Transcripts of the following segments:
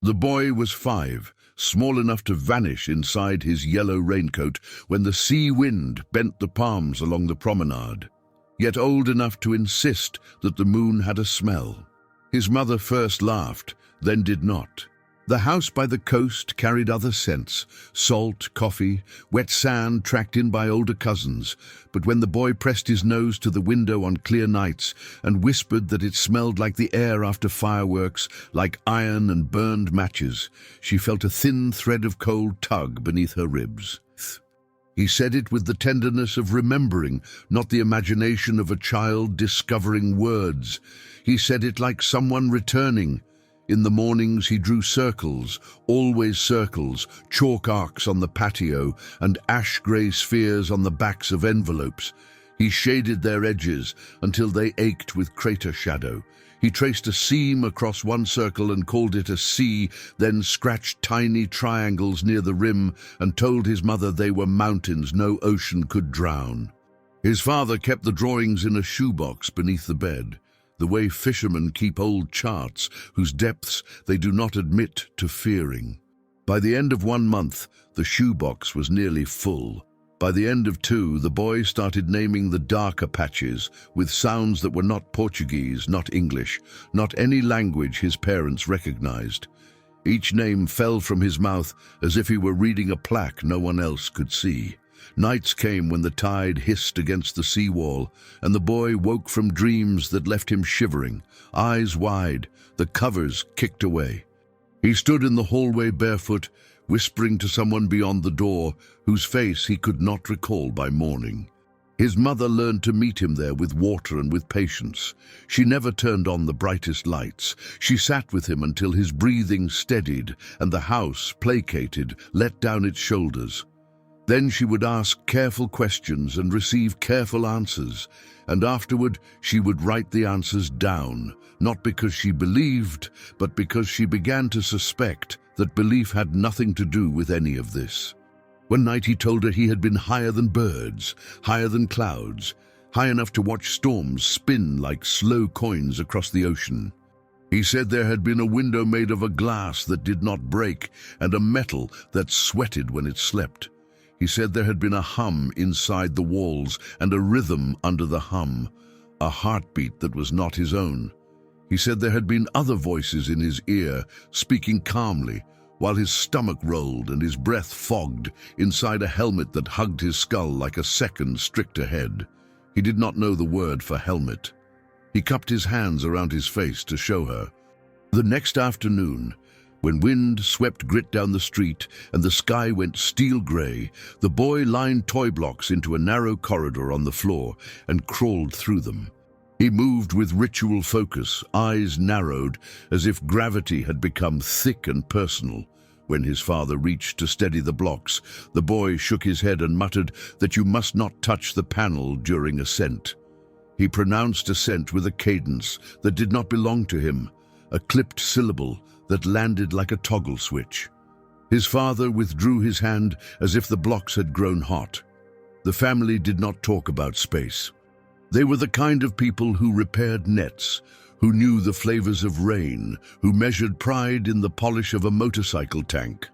The boy was 5, small enough to vanish inside his yellow raincoat when the sea wind bent the palms along the promenade, yet old enough to insist that the moon had a smell. His mother first laughed, then did not. The house by the coast carried other scents: salt, coffee, wet sand tracked in by older cousins. But when the boy pressed his nose to the window on clear nights and whispered that it smelled like the air after fireworks, like iron and burned matches, she felt a thin thread of cold tug beneath her ribs. He said it with the tenderness of remembering, not the imagination of a child discovering words. He said it like someone returning. In the mornings he drew circles, always circles, chalk arcs on the patio and ash-grey spheres on the backs of envelopes. He shaded their edges until they ached with crater shadow. He traced a seam across one circle and called it a sea, then scratched tiny triangles near the rim and told his mother they were mountains no ocean could drown. His father kept the drawings in a shoebox beneath the bed, the way fishermen keep old charts whose depths they do not admit to fearing. By the end of 1 month, the shoebox was nearly full. By the end of 2, the boy started naming the darker patches with sounds that were not Portuguese, not English, not any language his parents recognized. Each name fell from his mouth as if he were reading a plaque no one else could see. Nights came when the tide hissed against the seawall, and the boy woke from dreams that left him shivering, eyes wide, the covers kicked away. He stood in the hallway barefoot, whispering to someone beyond the door, whose face he could not recall by morning. His mother learned to meet him there with water and with patience. She never turned on the brightest lights. She sat with him until his breathing steadied and the house, placated, let down its shoulders. Then she would ask careful questions and receive careful answers, and afterward she would write the answers down, not because she believed, but because she began to suspect that belief had nothing to do with any of this. One night he told her he had been higher than birds, higher than clouds, high enough to watch storms spin like slow coins across the ocean. He said there had been a window made of a glass that did not break and a metal that sweated when it slept. He said there had been a hum inside the walls and a rhythm under the hum, a heartbeat that was not his own. He said there had been other voices in his ear, speaking calmly, while his stomach rolled and his breath fogged inside a helmet that hugged his skull like a second, stricter head. He did not know the word for helmet. He cupped his hands around his face to show her. The next afternoon, when wind swept grit down the street and the sky went steel gray, the boy lined toy blocks into a narrow corridor on the floor and crawled through them. He moved with ritual focus, eyes narrowed, as if gravity had become thick and personal. When his father reached to steady the blocks, the boy shook his head and muttered that you must not touch the panel during ascent. He pronounced ascent with a cadence that did not belong to him, a clipped syllable that landed like a toggle switch. His father withdrew his hand as if the blocks had grown hot. The family did not talk about space. They were the kind of people who repaired nets, who knew the flavors of rain, who measured pride in the polish of a motorcycle tank.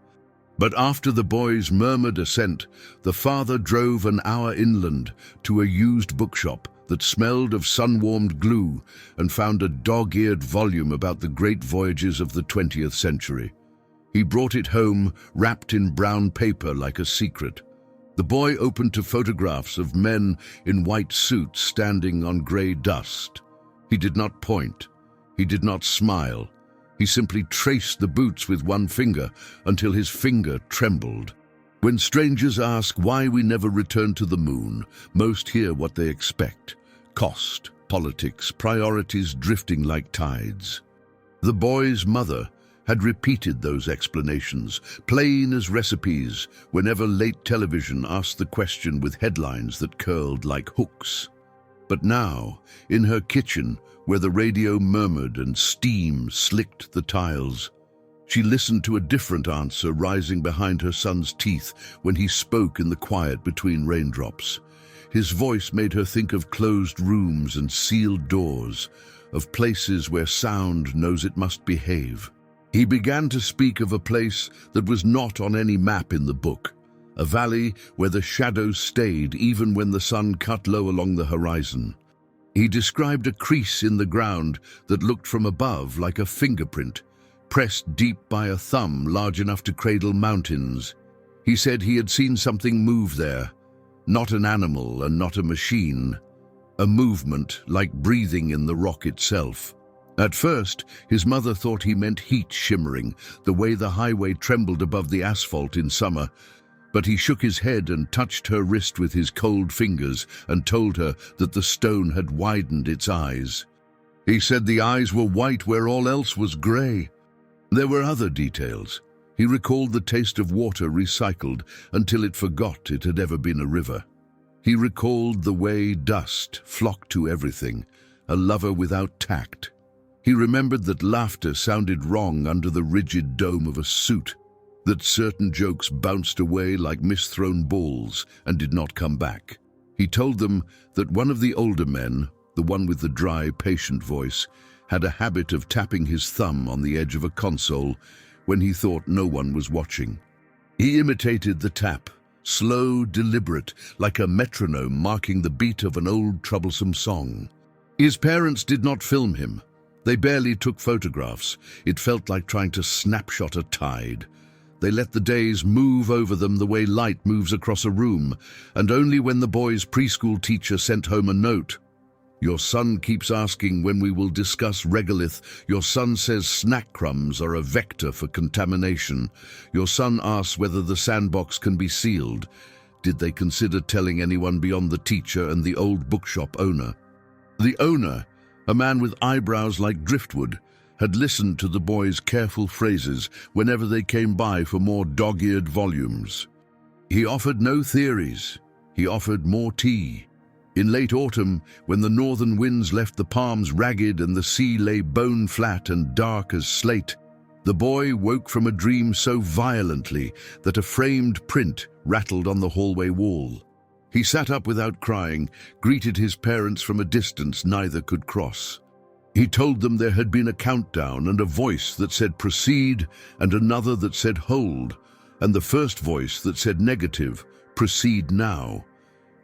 But after the boy's murmured assent, the father drove an hour inland to a used bookshop that smelled of sun-warmed glue and found a dog-eared volume about the great voyages of the 20th century. He brought it home, wrapped in brown paper like a secret. The boy opened to photographs of men in white suits standing on gray dust. He did not point. He did not smile. He simply traced the boots with one finger until his finger trembled. When strangers ask why we never return to the moon, most hear what they expect: cost, politics, priorities drifting like tides. The boy's mother had repeated those explanations, plain as recipes, whenever late television asked the question with headlines that curled like hooks. But now, in her kitchen, where the radio murmured and steam slicked the tiles, she listened to a different answer rising behind her son's teeth when he spoke in the quiet between raindrops. His voice made her think of closed rooms and sealed doors, of places where sound knows it must behave. He began to speak of a place that was not on any map in the book, a valley where the shadows stayed even when the sun cut low along the horizon. He described a crease in the ground that looked from above like a fingerprint, pressed deep by a thumb large enough to cradle mountains. He said he had seen something move there, not an animal and not a machine, a movement like breathing in the rock itself. At first, his mother thought he meant heat shimmering, the way the highway trembled above the asphalt in summer, but he shook his head and touched her wrist with his cold fingers and told her that the stone had widened its eyes. He said the eyes were white where all else was grey. There were other details. He recalled the taste of water recycled until it forgot it had ever been a river. He recalled the way dust flocked to everything, a lover without tact. He remembered that laughter sounded wrong under the rigid dome of a suit, that certain jokes bounced away like misthrown balls and did not come back. He told them that one of the older men, the one with the dry, patient voice, had a habit of tapping his thumb on the edge of a console when he thought no one was watching. He imitated the tap, slow, deliberate, like a metronome marking the beat of an old, troublesome song. His parents did not film him. They barely took photographs. It felt like trying to snapshot a tide. They let the days move over them the way light moves across a room, and only when the boy's preschool teacher sent home a note, "Your son keeps asking when we will discuss regolith. Your son says snack crumbs are a vector for contamination. Your son asks whether the sandbox can be sealed," did they consider telling anyone beyond the teacher and the old bookshop owner. The owner, a man with eyebrows like driftwood, had listened to the boys' careful phrases whenever they came by for more dog-eared volumes. He offered no theories. He offered more tea. In late autumn, when the northern winds left the palms ragged and the sea lay bone-flat and dark as slate, the boy woke from a dream so violently that a framed print rattled on the hallway wall. He sat up without crying, greeted his parents from a distance neither could cross. He told them there had been a countdown and a voice that said proceed and another that said hold, and the first voice that said negative, proceed now.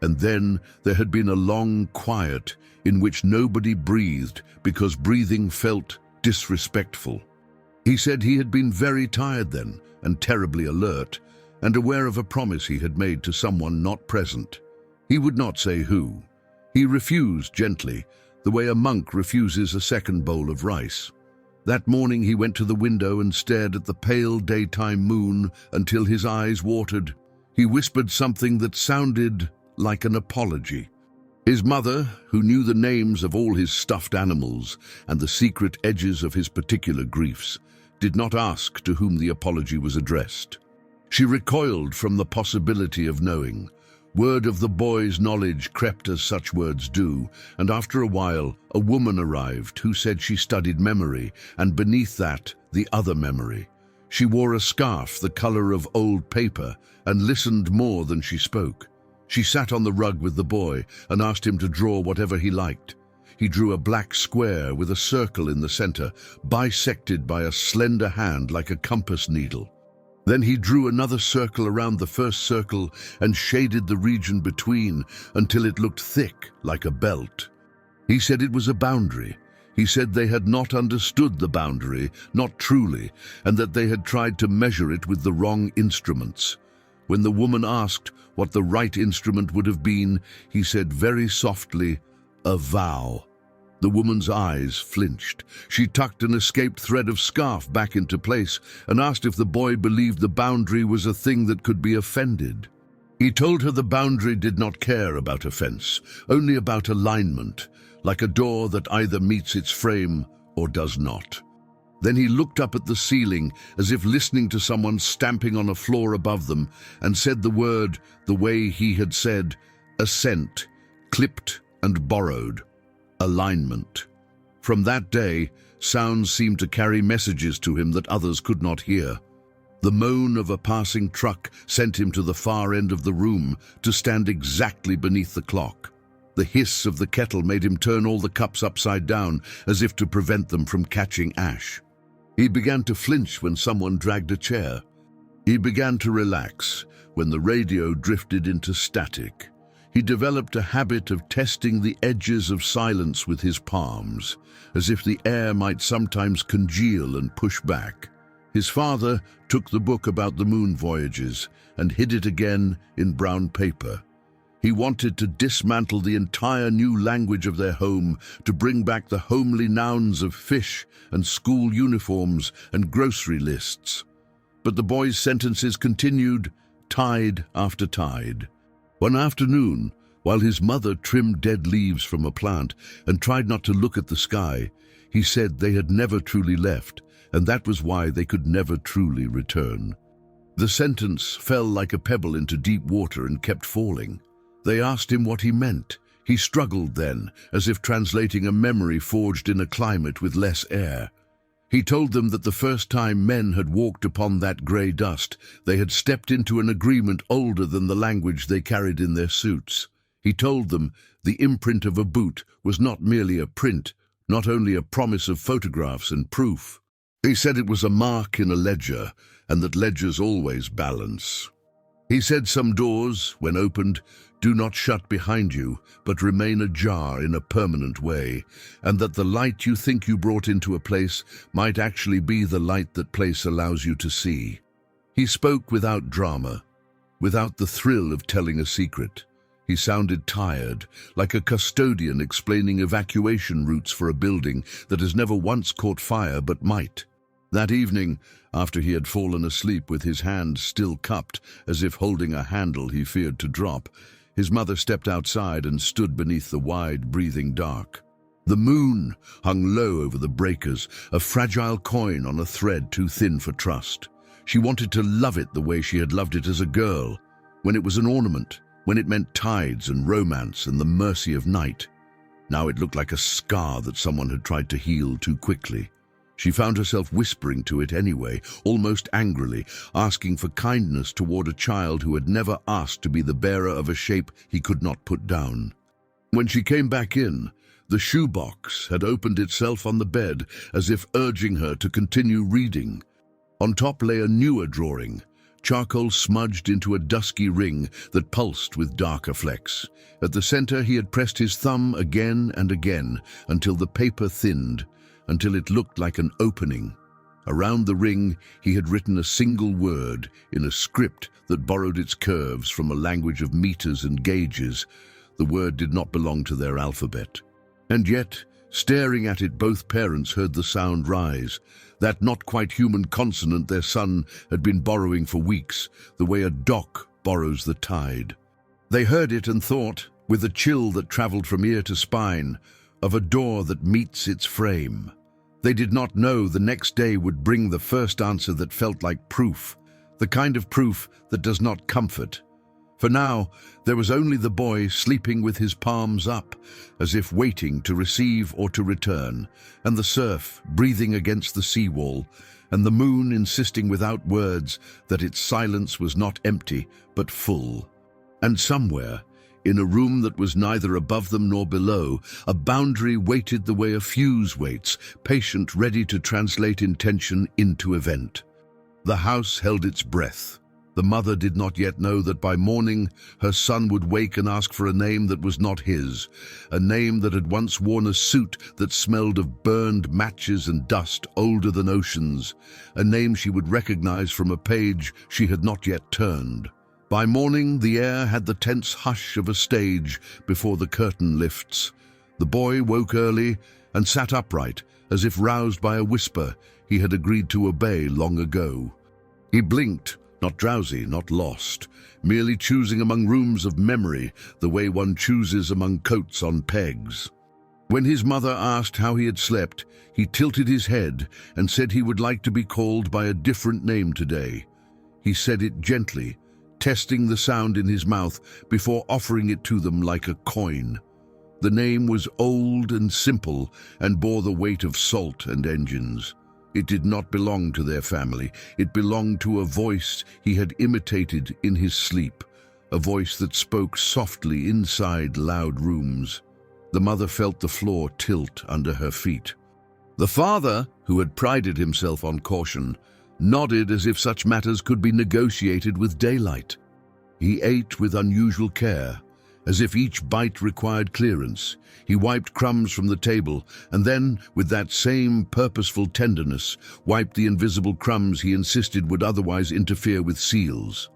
And then there had been a long quiet in which nobody breathed because breathing felt disrespectful. He said he had been very tired then and terribly alert and aware of a promise he had made to someone not present. He would not say who. He refused gently, the way a monk refuses a second bowl of rice. That morning he went to the window and stared at the pale daytime moon until his eyes watered. He whispered something that sounded like an apology. His mother, who knew the names of all his stuffed animals and the secret edges of his particular griefs, did not ask to whom the apology was addressed. She recoiled from the possibility of knowing. Word of the boy's knowledge crept as such words do, and after a while a woman arrived who said she studied memory, and beneath that, the other memory. She wore a scarf the color of old paper and listened more than she spoke. She sat on the rug with the boy and asked him to draw whatever he liked. He drew a black square with a circle in the center, bisected by a slender hand like a compass needle. Then he drew another circle around the first circle and shaded the region between until it looked thick like a belt. He said it was a boundary. He said they had not understood the boundary, not truly, and that they had tried to measure it with the wrong instruments. When the woman asked what the right instrument would have been, he said very softly, "A vow." The woman's eyes flinched. She tucked an escaped thread of scarf back into place and asked if the boy believed the boundary was a thing that could be offended. He told her the boundary did not care about offense, only about alignment, like a door that either meets its frame or does not. Then he looked up at the ceiling as if listening to someone stamping on a floor above them and said the word the way he had said, assent, clipped and borrowed. Alignment. From that day, sounds seemed to carry messages to him that others could not hear. The moan of a passing truck sent him to the far end of the room to stand exactly beneath the clock. The hiss of the kettle made him turn all the cups upside down as if to prevent them from catching ash. He began to flinch when someone dragged a chair. He began to relax when the radio drifted into static. He developed a habit of testing the edges of silence with his palms, as if the air might sometimes congeal and push back. His father took the book about the moon voyages and hid it again in brown paper. He wanted to dismantle the entire new language of their home, to bring back the homely nouns of fish and school uniforms and grocery lists. But the boy's sentences continued, tide after tide. One afternoon, while his mother trimmed dead leaves from a plant and tried not to look at the sky, he said they had never truly left, and that was why they could never truly return. The sentence fell like a pebble into deep water and kept falling. They asked him what he meant. He struggled then, as if translating a memory forged in a climate with less air. He told them that the first time men had walked upon that grey dust, they had stepped into an agreement older than the language they carried in their suits. He told them the imprint of a boot was not merely a print, not only a promise of photographs and proof. He said it was a mark in a ledger, and that ledgers always balance. He said some doors, when opened, do not shut behind you, but remain ajar in a permanent way, and that the light you think you brought into a place might actually be the light that place allows you to see. He spoke without drama, without the thrill of telling a secret. He sounded tired, like a custodian explaining evacuation routes for a building that has never once caught fire but might. That evening, after he had fallen asleep with his hand still cupped, as if holding a handle he feared to drop, his mother stepped outside and stood beneath the wide, breathing dark. The moon hung low over the breakers, a fragile coin on a thread too thin for trust. She wanted to love it the way she had loved it as a girl, when it was an ornament, when it meant tides and romance and the mercy of night. Now it looked like a scar that someone had tried to heal too quickly. She found herself whispering to it anyway, almost angrily, asking for kindness toward a child who had never asked to be the bearer of a shape he could not put down. When she came back in, the shoebox had opened itself on the bed, as if urging her to continue reading. On top lay a newer drawing, charcoal smudged into a dusky ring that pulsed with darker flecks. At the center he had pressed his thumb again and again until the paper thinned, until it looked like an opening. Around the ring he had written a single word in a script that borrowed its curves from a language of meters and gauges. The word did not belong to their alphabet. And yet, staring at it, both parents heard the sound rise, that not quite human consonant their son had been borrowing for weeks, the way a dock borrows the tide. They heard it and thought, with a chill that traveled from ear to spine, of a door that meets its frame. They did not know the next day would bring the first answer that felt like proof, the kind of proof that does not comfort. For now, there was only the boy sleeping with his palms up, as if waiting to receive or to return, and the surf breathing against the seawall, and the moon insisting without words that its silence was not empty, but full. And somewhere, in a room that was neither above them nor below, a boundary waited the way a fuse waits, patient, ready to translate intention into event. The house held its breath. The mother did not yet know that by morning her son would wake and ask for a name that was not his, a name that had once worn a suit that smelled of burned matches and dust older than oceans, a name she would recognize from a page she had not yet turned. By morning, the air had the tense hush of a stage before the curtain lifts. The boy woke early and sat upright, as if roused by a whisper he had agreed to obey long ago. He blinked, not drowsy, not lost, merely choosing among rooms of memory the way one chooses among coats on pegs. When his mother asked how he had slept, he tilted his head and said he would like to be called by a different name today. He said it gently, testing the sound in his mouth before offering it to them like a coin. The name was old and simple and bore the weight of salt and engines. It did not belong to their family. It belonged to a voice he had imitated in his sleep, a voice that spoke softly inside loud rooms. The mother felt the floor tilt under her feet. The father who had prided himself on caution, nodded as if such matters could be negotiated with daylight. He ate with unusual care, as if each bite required clearance. He wiped crumbs from the table, and then, with that same purposeful tenderness, wiped the invisible crumbs he insisted would otherwise interfere with seals.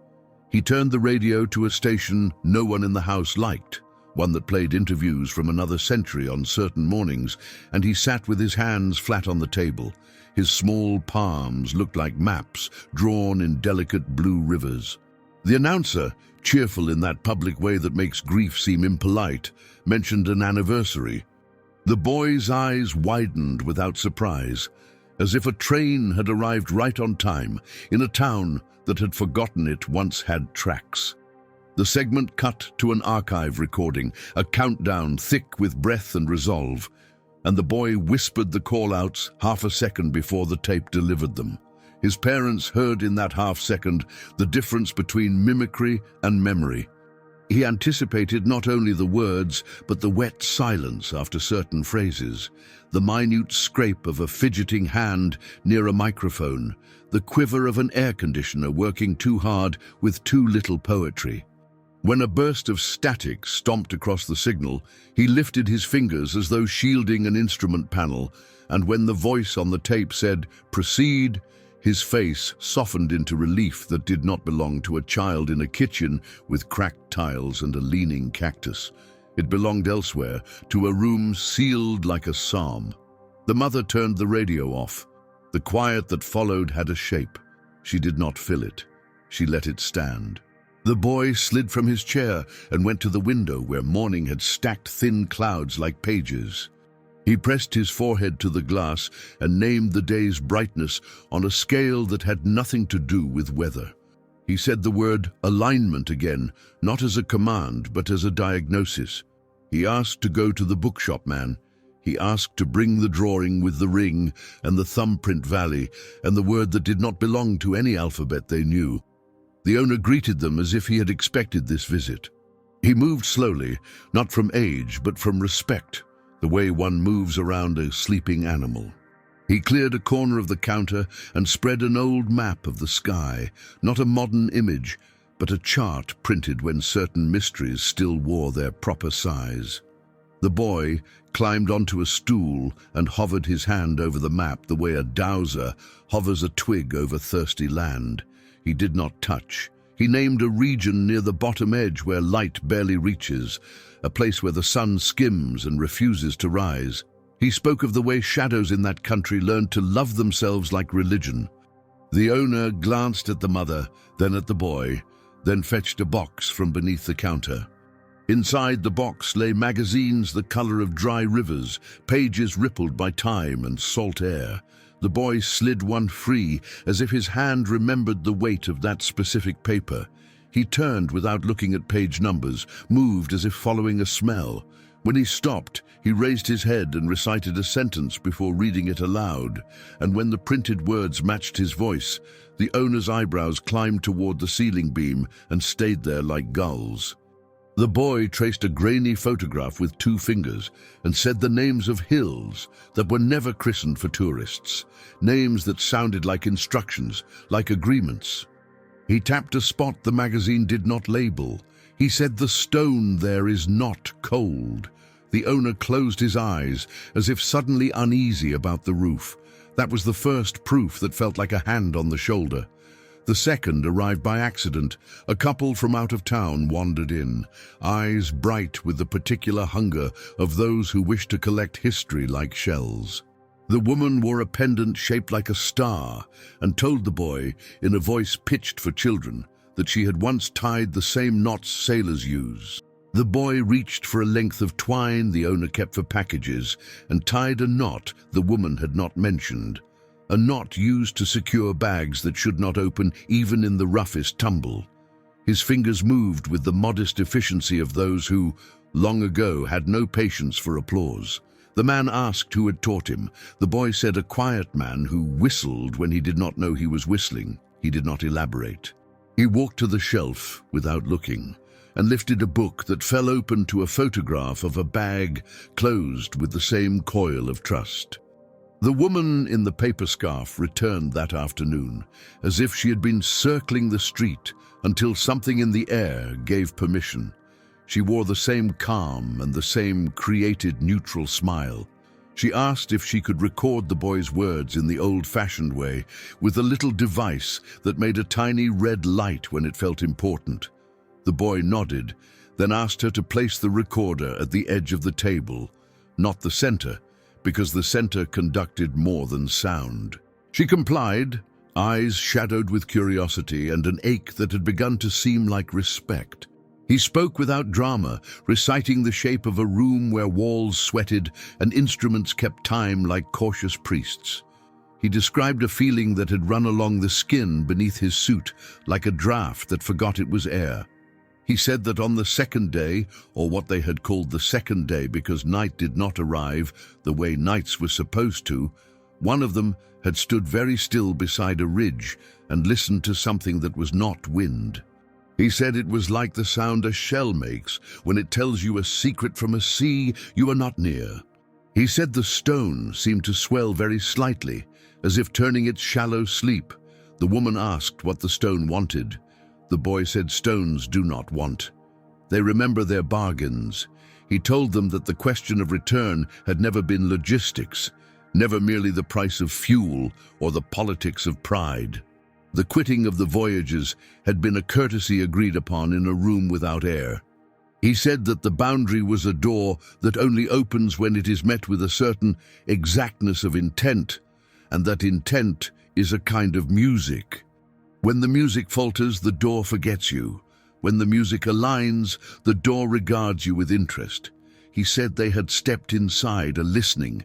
He turned the radio to a station no one in the house liked, one that played interviews from another century on certain mornings, and he sat with his hands flat on the table. His small palms looked like maps drawn in delicate blue rivers. The announcer, cheerful in that public way that makes grief seem impolite, mentioned an anniversary. The boy's eyes widened without surprise, as if a train had arrived right on time in a town that had forgotten it once had tracks. The segment cut to an archive recording, a countdown thick with breath and resolve, and the boy whispered the call-outs half a second before the tape delivered them. His parents heard in that half-second the difference between mimicry and memory. He anticipated not only the words, but the wet silence after certain phrases, the minute scrape of a fidgeting hand near a microphone, the quiver of an air conditioner working too hard with too little poetry. When a burst of static stomped across the signal, he lifted his fingers as though shielding an instrument panel, and when the voice on the tape said, "Proceed," his face softened into relief that did not belong to a child in a kitchen with cracked tiles and a leaning cactus. It belonged elsewhere, to a room sealed like a psalm. The mother turned the radio off. The quiet that followed had a shape. She did not fill it. She let it stand. The boy slid from his chair and went to the window where morning had stacked thin clouds like pages. He pressed his forehead to the glass and named the day's brightness on a scale that had nothing to do with weather. He said the word alignment again, not as a command, but as a diagnosis. He asked to go to the bookshop man. He asked to bring the drawing with the ring and the thumbprint valley and the word that did not belong to any alphabet they knew. The owner greeted them as if he had expected this visit. He moved slowly, not from age, but from respect, the way one moves around a sleeping animal. He cleared a corner of the counter and spread an old map of the sky, not a modern image, but a chart printed when certain mysteries still wore their proper size. The boy climbed onto a stool and hovered his hand over the map the way a dowser hovers a twig over thirsty land. He did not touch. He named a region near the bottom edge where light barely reaches, a place where the sun skims and refuses to rise. He spoke of the way shadows in that country learned to love themselves like religion. The owner glanced at the mother, then at the boy, then fetched a box from beneath the counter. Inside the box lay magazines the color of dry rivers, pages rippled by time and salt air. The boy slid one free, as if his hand remembered the weight of that specific paper. He turned without looking at page numbers, moved as if following a smell. When he stopped, he raised his head and recited a sentence before reading it aloud, and when the printed words matched his voice, the owner's eyebrows climbed toward the ceiling beam and stayed there like gulls. The boy traced a grainy photograph with 2 fingers and said the names of hills that were never christened for tourists, names that sounded like instructions, like agreements. He tapped a spot the magazine did not label. He said the stone there is not cold. The owner closed his eyes, as if suddenly uneasy about the roof. That was the first proof that felt like a hand on the shoulder. The second arrived by accident. A couple from out of town wandered in, eyes bright with the particular hunger of those who wish to collect history like shells. The woman wore a pendant shaped like a star and told the boy, in a voice pitched for children, that she had once tied the same knots sailors use. The boy reached for a length of twine the owner kept for packages and tied a knot the woman had not mentioned. A knot used to secure bags that should not open even in the roughest tumble. His fingers moved with the modest efficiency of those who, long ago, had no patience for applause. The man asked who had taught him. The boy said a quiet man who whistled when he did not know he was whistling. He did not elaborate. He walked to the shelf without looking and lifted a book that fell open to a photograph of a bag closed with the same coil of trust. The woman in the paper scarf returned that afternoon, as if she had been circling the street until something in the air gave permission. She wore the same calm and the same created neutral smile. She asked if she could record the boy's words in the old-fashioned way, with a little device that made a tiny red light when it felt important. The boy nodded, then asked her to place the recorder at the edge of the table, not the center, because the center conducted more than sound. She complied, eyes shadowed with curiosity and an ache that had begun to seem like respect. He spoke without drama, reciting the shape of a room where walls sweated and instruments kept time like cautious priests. He described a feeling that had run along the skin beneath his suit, like a draft that forgot it was air. He said that on the second day, or what they had called the second day because night did not arrive the way nights were supposed to, one of them had stood very still beside a ridge and listened to something that was not wind. He said it was like the sound a shell makes when it tells you a secret from a sea you are not near. He said the stone seemed to swell very slightly, as if turning its shallow sleep. The woman asked what the stone wanted. The boy said stones do not want. They remember their bargains. He told them that the question of return had never been logistics, never merely the price of fuel or the politics of pride. The quitting of the voyages had been a courtesy agreed upon in a room without air. He said that the boundary was a door that only opens when it is met with a certain exactness of intent, and that intent is a kind of music. When the music falters, the door forgets you. When the music aligns, the door regards you with interest. He said they had stepped inside, a listening.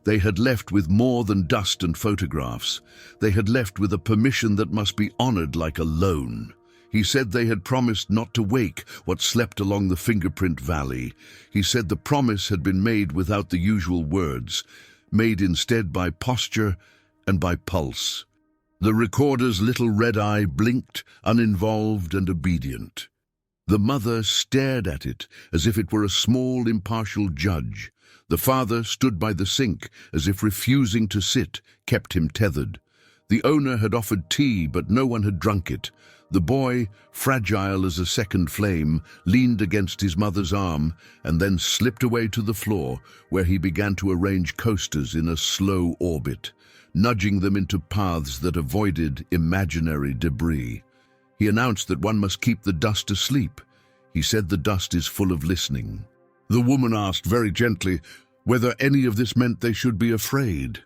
They had left with more than dust and photographs. They had left with a permission that must be honored like a loan. He said they had promised not to wake what slept along the fingerprint valley. He said the promise had been made without the usual words, made instead by posture and by pulse. The recorder's little red eye blinked, uninvolved and obedient. The mother stared at it as if it were a small, impartial judge. The father stood by the sink as if refusing to sit kept him tethered. The owner had offered tea, but no one had drunk it. The boy, fragile as a second flame, leaned against his mother's arm and then slipped away to the floor, where he began to arrange coasters in a slow orbit, nudging them into paths that avoided imaginary debris. He announced that one must keep the dust asleep. He said the dust is full of listening. The woman asked very gently whether any of this meant they should be afraid.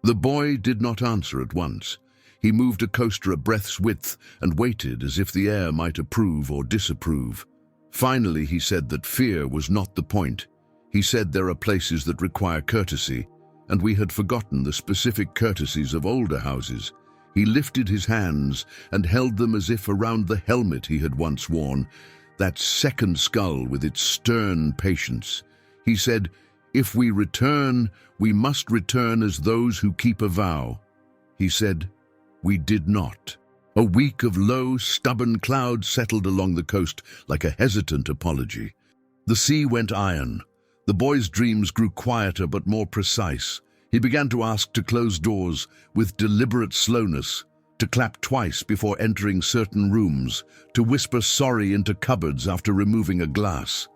The boy did not answer at once. He moved a coaster a breath's width and waited as if the air might approve or disapprove. Finally, he said that fear was not the point. He said there are places that require courtesy, and we had forgotten the specific courtesies of older houses. He lifted his hands and held them as if around the helmet he had once worn, that second skull with its stern patience. He said, "If we return, we must return as those who keep a vow." He said, "We did not." A week of low, stubborn clouds settled along the coast like a hesitant apology. The sea went iron. The boy's dreams grew quieter but more precise. He began to ask to close doors with deliberate slowness, to clap twice before entering certain rooms, to whisper sorry into cupboards after removing a glass.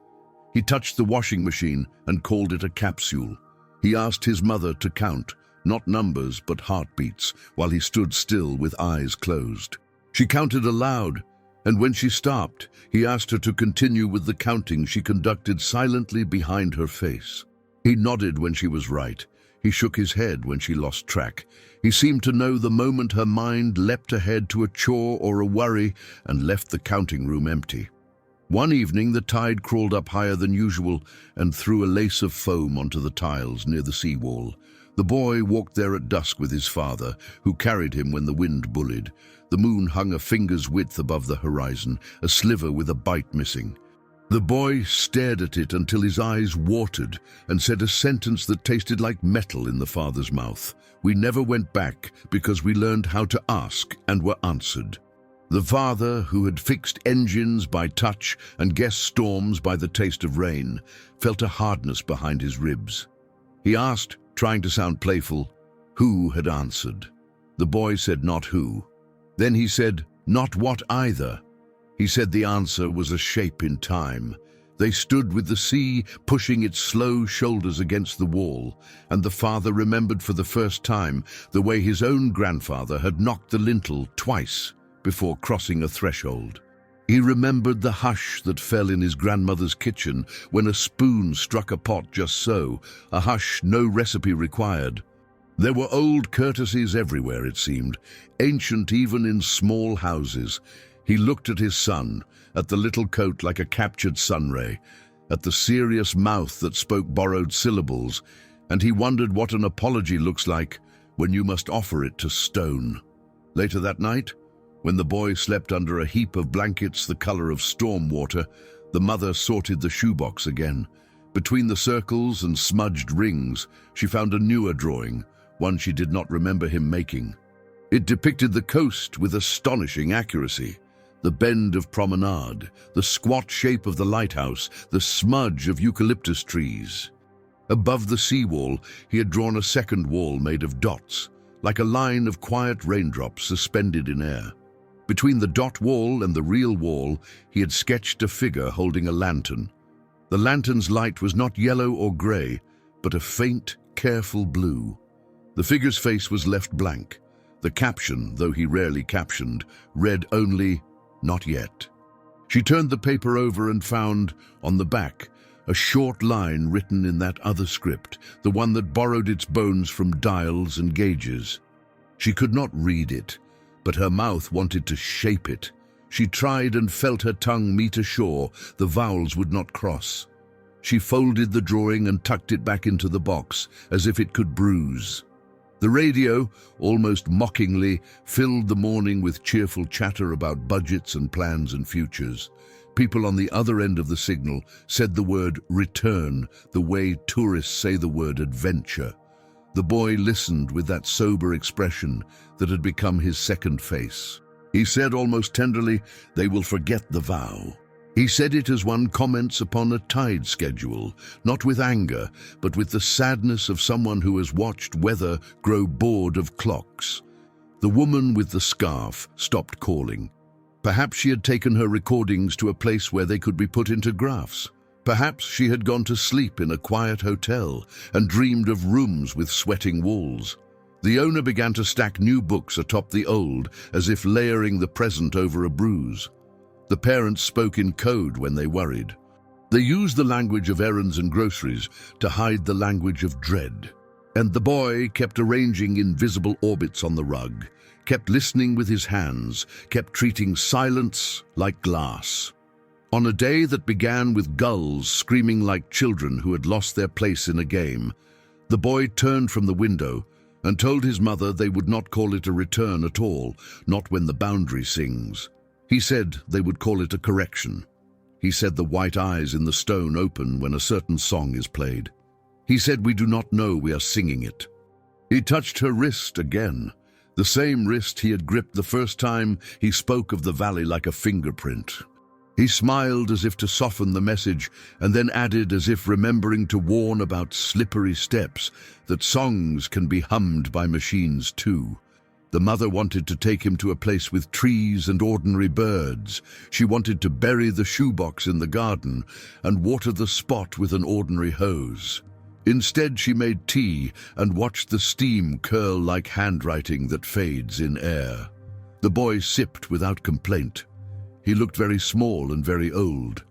He touched the washing machine and called it a capsule. He asked his mother to count, not numbers but heartbeats, while he stood still with eyes closed. She counted aloud, and when she stopped, he asked her to continue with the counting she conducted silently behind her face. He nodded when she was right. He shook his head when she lost track. He seemed to know the moment her mind leapt ahead to a chore or a worry and left the counting room empty. One evening, the tide crawled up higher than usual and threw a lace of foam onto the tiles near the seawall. The boy walked there at dusk with his father, who carried him when the wind bullied. The moon hung a finger's width above the horizon, a sliver with a bite missing. The boy stared at it until his eyes watered and said a sentence that tasted like metal in the father's mouth. "We never went back because we learned how to ask and were answered." The father, who had fixed engines by touch and guessed storms by the taste of rain, felt a hardness behind his ribs. He asked, trying to sound playful, Who had answered. The boy said not who. Then he said, not what either. He said the answer was a shape in time. They stood with the sea pushing its slow shoulders against the wall, and the father remembered for the first time the way his own grandfather had knocked the lintel twice before crossing a threshold. He remembered the hush that fell in his grandmother's kitchen when a spoon struck a pot just so, a hush no recipe required. There were old courtesies everywhere, it seemed, ancient even in small houses. He looked at his son, at the little coat like a captured sunray, at the serious mouth that spoke borrowed syllables, and he wondered what an apology looks like when you must offer it to stone. Later that night, when the boy slept under a heap of blankets the color of storm water, the mother sorted the shoebox again. Between the circles and smudged rings, she found a newer drawing, one she did not remember him making. It depicted the coast with astonishing accuracy. The bend of promenade, the squat shape of the lighthouse, the smudge of eucalyptus trees. Above the seawall, he had drawn a second wall made of dots, like a line of quiet raindrops suspended in air. Between the dot wall and the real wall, he had sketched a figure holding a lantern. The lantern's light was not yellow or grey, but a faint, careful blue. The figure's face was left blank. The caption, though he rarely captioned, read only, "Not yet." She turned the paper over and found, on the back, a short line written in that other script, the one that borrowed its bones from dials and gauges. She could not read it, but her mouth wanted to shape it. She tried and felt her tongue meet a shore the vowels would not cross. She folded the drawing and tucked it back into the box, as if it could bruise. The radio, almost mockingly, filled the morning with cheerful chatter about budgets and plans and futures. People on the other end of the signal said the word return the way tourists say the word adventure. The boy listened with that sober expression that had become his second face. He said almost tenderly, "They will forget the vow." He said it as one comments upon a tide schedule, not with anger, but with the sadness of someone who has watched weather grow bored of clocks. The woman with the scarf stopped calling. Perhaps she had taken her recordings to a place where they could be put into graphs. Perhaps she had gone to sleep in a quiet hotel and dreamed of rooms with sweating walls. The owner began to stack new books atop the old, as if layering the present over a bruise. The parents spoke in code when they worried. They used the language of errands and groceries to hide the language of dread. And the boy kept arranging invisible orbits on the rug, kept listening with his hands, kept treating silence like glass. On a day that began with gulls screaming like children who had lost their place in a game, the boy turned from the window and told his mother they would not call it a return at all, not when the boundary sings. He said they would call it a correction. He said the white eyes in the stone open when a certain song is played. He said we do not know we are singing it. He touched her wrist again, the same wrist he had gripped the first time he spoke of the valley like a fingerprint. He smiled as if to soften the message, and then added, as if remembering to warn about slippery steps, that songs can be hummed by machines too. The mother wanted to take him to a place with trees and ordinary birds. She wanted to bury the shoebox in the garden and water the spot with an ordinary hose. Instead, she made tea and watched the steam curl like handwriting that fades in air. The boy sipped without complaint. He looked very small and very old.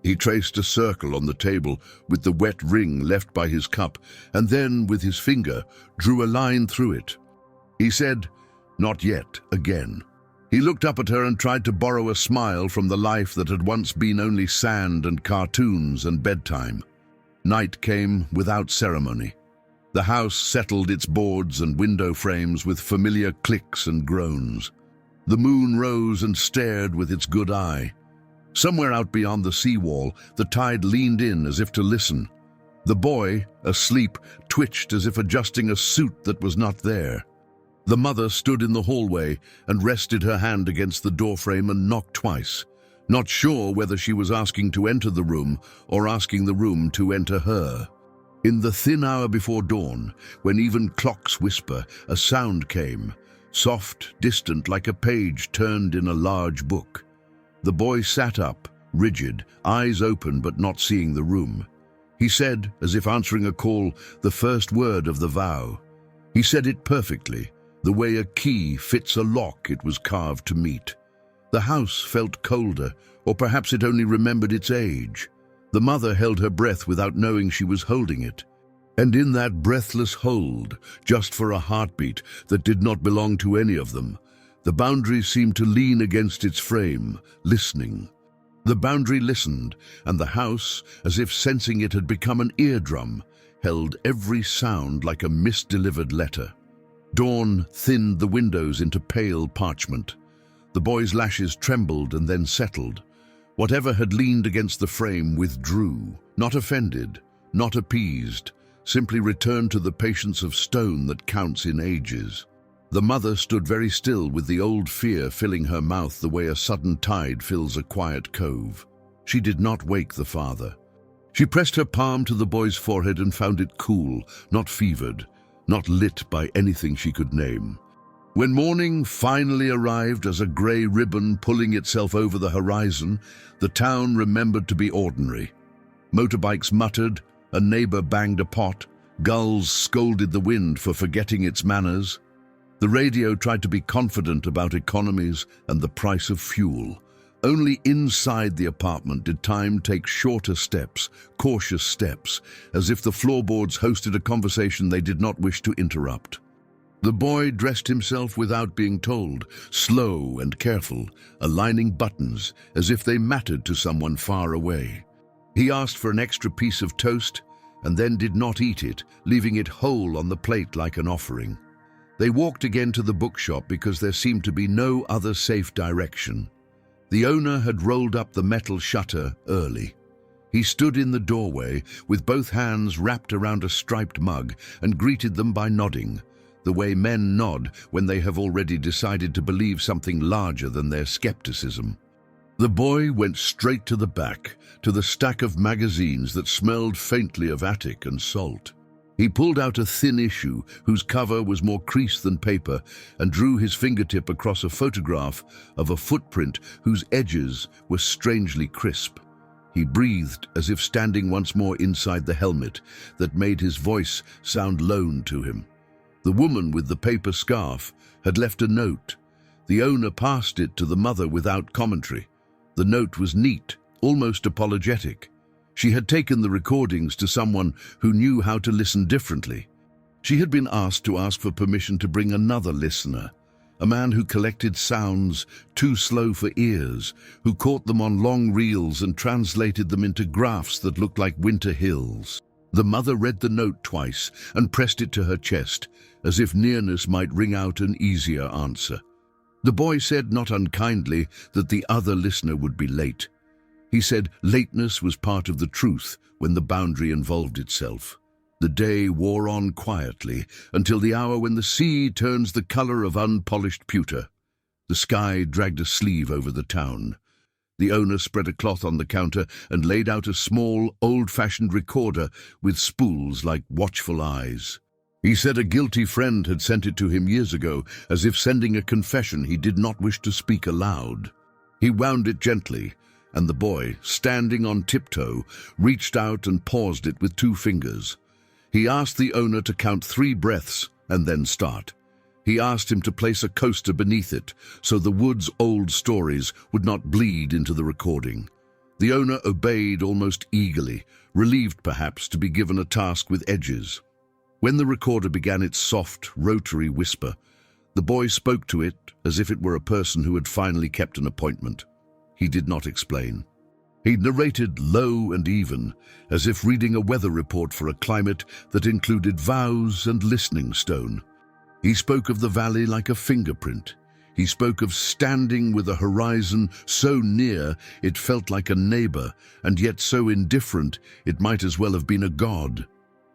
He traced a circle on the table with the wet ring left by his cup, and then, with his finger, drew a line through it. He said, "Not yet," again. He looked up at her and tried to borrow a smile from the life that had once been only sand and cartoons and bedtime. Night came without ceremony. The house settled its boards and window frames with familiar clicks and groans. The moon rose and stared with its good eye. Somewhere out beyond the seawall, the tide leaned in as if to listen. The boy, asleep, twitched as if adjusting a suit that was not there. The mother stood in the hallway and rested her hand against the doorframe and knocked twice, not sure whether she was asking to enter the room or asking the room to enter her. In the thin hour before dawn, when even clocks whisper, a sound came, soft, distant, like a page turned in a large book. The boy sat up, rigid, eyes open but not seeing the room. He said, as if answering a call, the first word of the vow. He said it perfectly, the way a key fits a lock it was carved to meet. The house felt colder, or perhaps it only remembered its age. The mother held her breath without knowing she was holding it. And in that breathless hold, just for a heartbeat that did not belong to any of them, the boundary seemed to lean against its frame, listening. The boundary listened, and the house, as if sensing it had become an eardrum, held every sound like a misdelivered letter. Dawn thinned the windows into pale parchment. The boy's lashes trembled and then settled. Whatever had leaned against the frame withdrew, not offended, not appeased, simply returned to the patience of stone that counts in ages. The mother stood very still with the old fear filling her mouth the way a sudden tide fills a quiet cove. She did not wake the father. She pressed her palm to the boy's forehead and found it cool, not fevered, not lit by anything she could name. When morning finally arrived as a grey ribbon pulling itself over the horizon, the town remembered to be ordinary. Motorbikes muttered, a neighbor banged a pot, gulls scolded the wind for forgetting its manners. The radio tried to be confident about economies and the price of fuel. Only inside the apartment did time take shorter steps, cautious steps, as if the floorboards hosted a conversation they did not wish to interrupt. The boy dressed himself without being told, slow and careful, aligning buttons as if they mattered to someone far away. He asked for an extra piece of toast and then did not eat it, leaving it whole on the plate like an offering. They walked again to the bookshop because there seemed to be no other safe direction. The owner had rolled up the metal shutter early. He stood in the doorway with both hands wrapped around a striped mug and greeted them by nodding, the way men nod when they have already decided to believe something larger than their skepticism. The boy went straight to the back, to the stack of magazines that smelled faintly of attic and salt. He pulled out a thin issue whose cover was more crease than paper and drew his fingertip across a photograph of a footprint whose edges were strangely crisp. He breathed as if standing once more inside the helmet that made his voice sound lone to him. The woman with the paper scarf had left a note. The owner passed it to the mother without commentary. The note was neat, almost apologetic. She had taken the recordings to someone who knew how to listen differently. She had been asked to ask for permission to bring another listener, a man who collected sounds too slow for ears, who caught them on long reels and translated them into graphs that looked like winter hills. The mother read the note twice and pressed it to her chest, as if nearness might ring out an easier answer. The boy said, not unkindly, that the other listener would be late. He said lateness was part of the truth when the boundary involved itself. The day wore on quietly until the hour when the sea turns the color of unpolished pewter. The sky dragged a sleeve over the town. The owner spread a cloth on the counter and laid out a small, old-fashioned recorder with spools like watchful eyes. He said a guilty friend had sent it to him years ago, as if sending a confession he did not wish to speak aloud. He wound it gently, and the boy, standing on tiptoe, reached out and paused it with 2 fingers. He asked the owner to count 3 breaths and then start. He asked him to place a coaster beneath it, so the wood's old stories would not bleed into the recording. The owner obeyed almost eagerly, relieved perhaps to be given a task with edges. When the recorder began its soft, rotary whisper, the boy spoke to it as if it were a person who had finally kept an appointment. He did not explain. He narrated low and even, as if reading a weather report for a climate that included vows and listening stone. He spoke of the valley like a fingerprint. He spoke of standing with a horizon so near it felt like a neighbor, and yet so indifferent it might as well have been a god.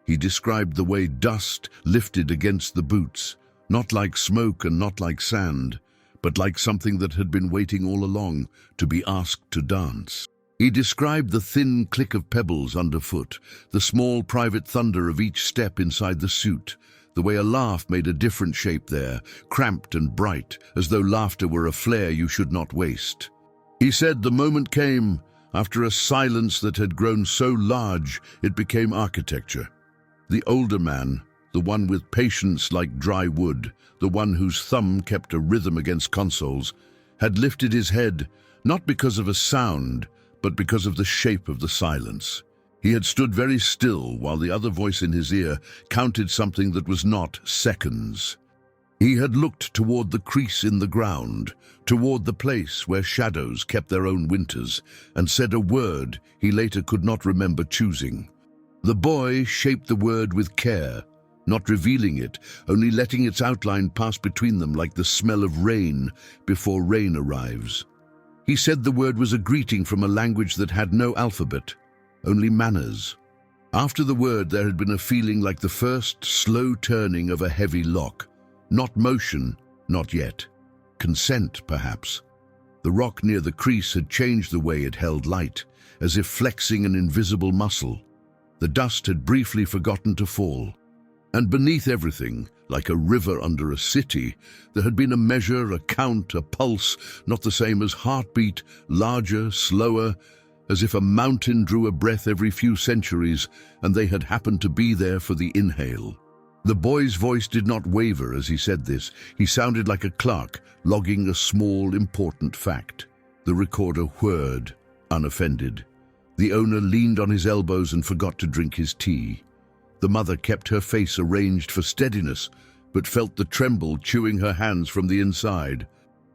He described the way dust lifted against the boots, not like smoke and not like sand, but like something that had been waiting all along to be asked to dance. He described the thin click of pebbles underfoot, the small private thunder of each step inside the suit, the way a laugh made a different shape there, cramped and bright, as though laughter were a flare you should not waste. He said the moment came, after a silence that had grown so large it became architecture. The older man, the one with patience like dry wood, the one whose thumb kept a rhythm against consoles, had lifted his head, not because of a sound, but because of the shape of the silence. He had stood very still while the other voice in his ear counted something that was not seconds. He had looked toward the crease in the ground, toward the place where shadows kept their own winters, and said a word he later could not remember choosing. The boy shaped the word with care, not revealing it, only letting its outline pass between them like the smell of rain before rain arrives. He said the word was a greeting from a language that had no alphabet, only manners. After the word there had been a feeling like the first slow turning of a heavy lock. Not motion, not yet. Consent, perhaps. The rock near the crease had changed the way it held light, as if flexing an invisible muscle. The dust had briefly forgotten to fall. And beneath everything, like a river under a city, there had been a measure, a count, a pulse, not the same as heartbeat, larger, slower, as if a mountain drew a breath every few centuries, and they had happened to be there for the inhale. The boy's voice did not waver as he said this. He sounded like a clerk, logging a small, important fact. The recorder whirred, unoffended. The owner leaned on his elbows and forgot to drink his tea. The mother kept her face arranged for steadiness, but felt the tremble chewing her hands from the inside.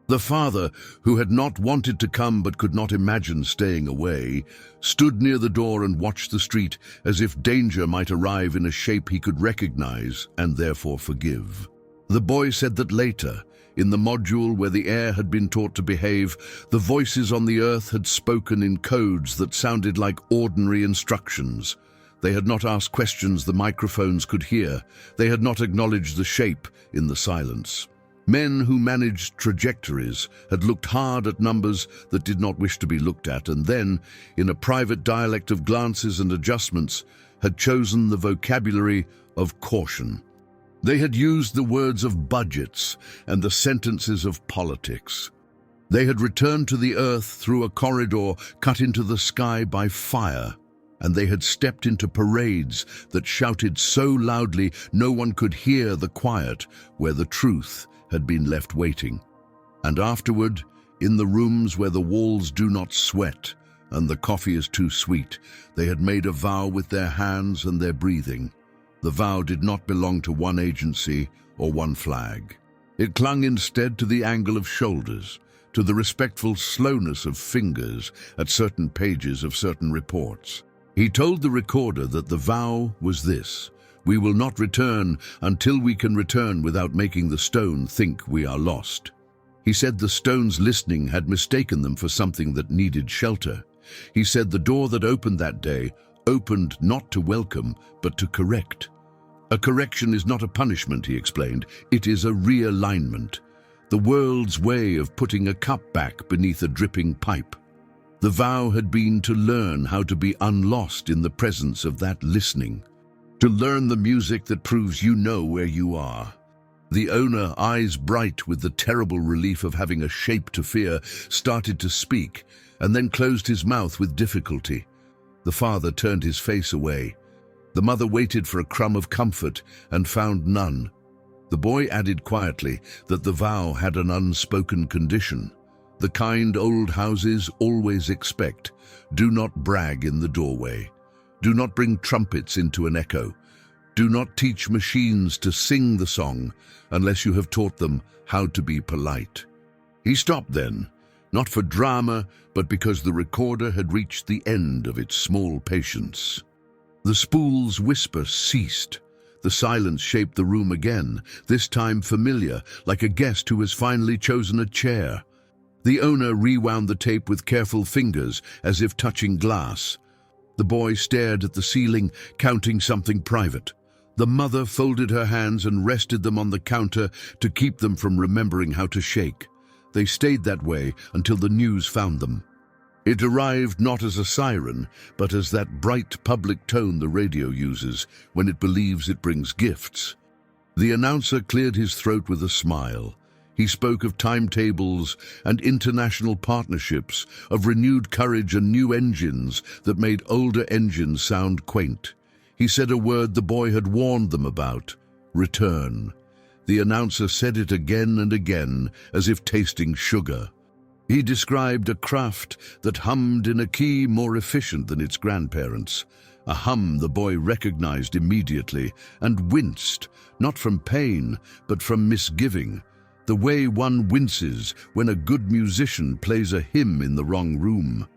The father, who had not wanted to come but could not imagine staying away, stood near the door and watched the street as if danger might arrive in a shape he could recognize and therefore forgive. The boy said that later, in the module where the air had been taught to behave, the voices on the earth had spoken in codes that sounded like ordinary instructions. They had not asked questions the microphones could hear. They had not acknowledged the shape in the silence. Men who managed trajectories had looked hard at numbers that did not wish to be looked at, and then, in a private dialect of glances and adjustments, had chosen the vocabulary of caution. They had used the words of budgets and the sentences of politics. They had returned to the earth through a corridor cut into the sky by fire, and they had stepped into parades that shouted so loudly no one could hear the quiet where the truth had been left waiting. And afterward, in the rooms where the walls do not sweat and the coffee is too sweet, they had made a vow with their hands and their breathing. The vow did not belong to one agency or one flag. It clung instead to the angle of shoulders, to the respectful slowness of fingers at certain pages of certain reports. He told the recorder that the vow was this: we will not return until we can return without making the stone think we are lost. He said the stones listening had mistaken them for something that needed shelter. He said the door that opened that day opened not to welcome, but to correct. A correction is not a punishment, he explained. It is a realignment. The world's way of putting a cup back beneath a dripping pipe. The vow had been to learn how to be unlost in the presence of that listening. To learn the music that proves you know where you are. The owner, eyes bright with the terrible relief of having a shape to fear, started to speak, and then closed his mouth with difficulty. The father turned his face away. The mother waited for a crumb of comfort and found none. The boy added quietly that the vow had an unspoken condition. The kind old houses always expect: do not brag in the doorway. Do not bring trumpets into an echo. Do not teach machines to sing the song unless you have taught them how to be polite. He stopped then, not for drama, but because the recorder had reached the end of its small patience. The spool's whisper ceased. The silence shaped the room again, this time familiar, like a guest who has finally chosen a chair. The owner rewound the tape with careful fingers, as if touching glass. The boy stared at the ceiling, counting something private. The mother folded her hands and rested them on the counter to keep them from remembering how to shake. They stayed that way until the news found them. It arrived not as a siren, but as that bright public tone the radio uses when it believes it brings gifts. The announcer cleared his throat with a smile. He spoke of timetables and international partnerships, of renewed courage and new engines that made older engines sound quaint. He said a word the boy had warned them about: return. The announcer said it again and again, as if tasting sugar. He described a craft that hummed in a key more efficient than its grandparents, a hum the boy recognized immediately and winced, not from pain, but from misgiving, the way one winces when a good musician plays a hymn in the wrong room.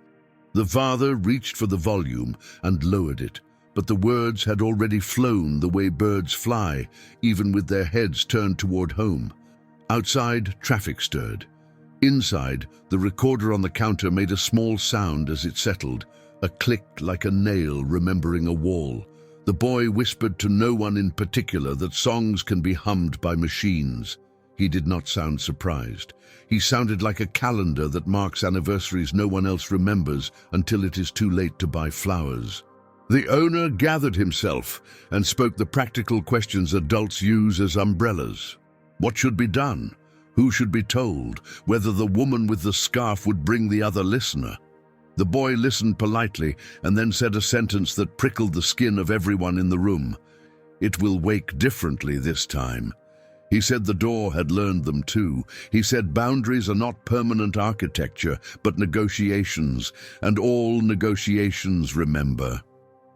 The father reached for the volume and lowered it, but the words had already flown the way birds fly, even with their heads turned toward home. Outside, traffic stirred. Inside, the recorder on the counter made a small sound as it settled, a click like a nail remembering a wall. The boy whispered to no one in particular that songs can be hummed by machines. He did not sound surprised. He sounded like a calendar that marks anniversaries no one else remembers until it is too late to buy flowers. The owner gathered himself and spoke the practical questions adults use as umbrellas. What should be done? Who should be told? Whether the woman with the scarf would bring the other listener? The boy listened politely and then said a sentence that prickled the skin of everyone in the room. It will wake differently this time. He said the door had learned them too. He said boundaries are not permanent architecture, but negotiations, and all negotiations, remember.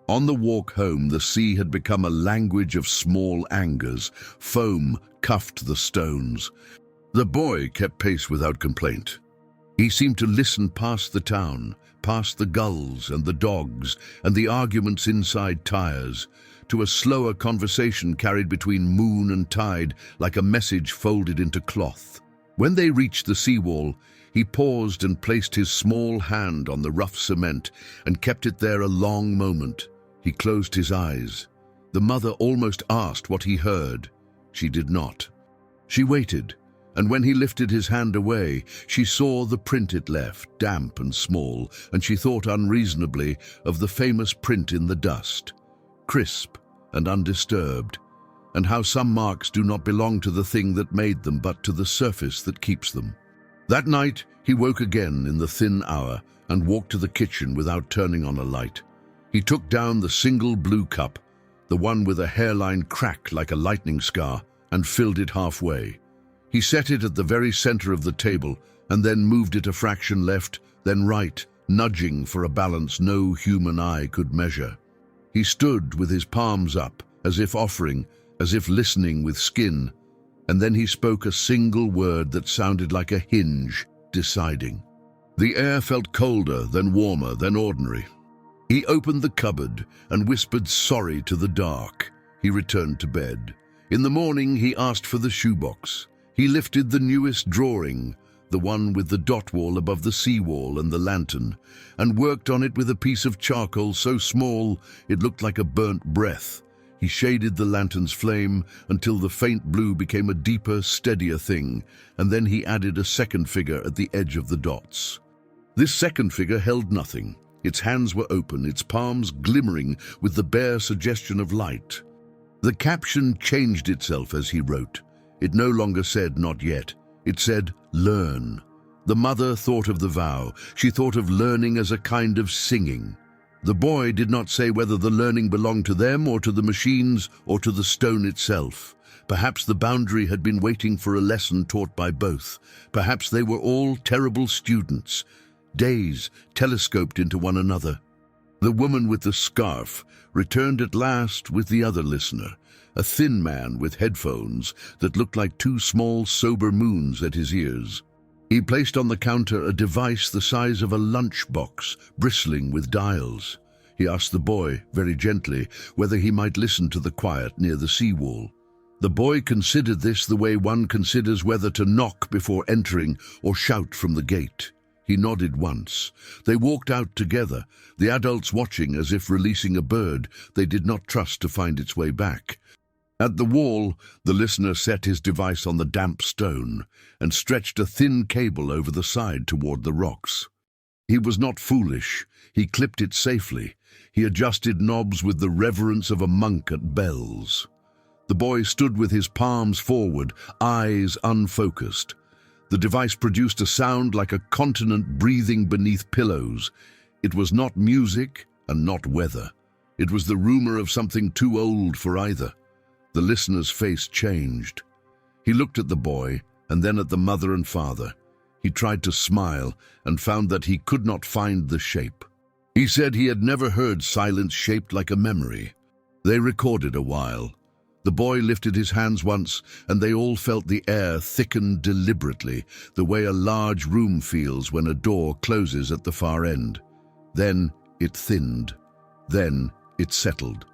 On the walk home, the sea had become a language of small angers. Foam cuffed the stones. The boy kept pace without complaint. He seemed to listen past the town, past the gulls and the dogs and the arguments inside tires, to a slower conversation carried between moon and tide like a message folded into cloth. When they reached the seawall, he paused and placed his small hand on the rough cement and kept it there a long moment. He closed his eyes. The mother almost asked what he heard. She did not. She waited, and when he lifted his hand away, she saw the print it left, damp and small, and she thought unreasonably of the famous print in the dust, crisp and undisturbed, and how some marks do not belong to the thing that made them, but to the surface that keeps them. That night, he woke again in the thin hour and walked to the kitchen without turning on a light. He took down the single blue cup, the one with a hairline crack like a lightning scar, and filled it halfway. He set it at the very center of the table and then moved it a fraction left, then right, nudging for a balance no human eye could measure. He stood with his palms up, as if offering, as if listening with skin, and then he spoke a single word that sounded like a hinge, deciding. The air felt colder, then warmer, then ordinary. He opened the cupboard and whispered sorry to the dark. He returned to bed. In the morning, he asked for the shoebox. He lifted the newest drawing, the one with the dot wall above the seawall and the lantern, and worked on it with a piece of charcoal so small it looked like a burnt breath. He shaded the lantern's flame until the faint blue became a deeper, steadier thing, and then he added a second figure at the edge of the dots. This second figure held nothing. Its hands were open, its palms glimmering with the bare suggestion of light. The caption changed itself as he wrote. It no longer said, "not yet." It said, "learn." The mother thought of the vow. She thought of learning as a kind of singing. The boy did not say whether the learning belonged to them or to the machines or to the stone itself. Perhaps the boundary had been waiting for a lesson taught by both. Perhaps they were all terrible students. Days telescoped into one another. The woman with the scarf returned at last with the other listener, a thin man with headphones that looked like two small, sober moons at his ears. He placed on the counter a device the size of a lunchbox, bristling with dials. He asked the boy, very gently, whether he might listen to the quiet near the seawall. The boy considered this the way one considers whether to knock before entering or shout from the gate. He nodded once. They walked out together, the adults watching as if releasing a bird they did not trust to find its way back. At the wall, the listener set his device on the damp stone and stretched a thin cable over the side toward the rocks. He was not foolish. He clipped it safely. He adjusted knobs with the reverence of a monk at bells. The boy stood with his palms forward, eyes unfocused. The device produced a sound like a continent breathing beneath pillows. It was not music and not weather. It was the rumor of something too old for either. The listener's face changed. He looked at the boy and then at the mother and father. He tried to smile and found that he could not find the shape. He said he had never heard silence shaped like a memory. They recorded a while. The boy lifted his hands once, and they all felt the air thicken deliberately, the way a large room feels when a door closes at the far end. Then it thinned. Then it settled.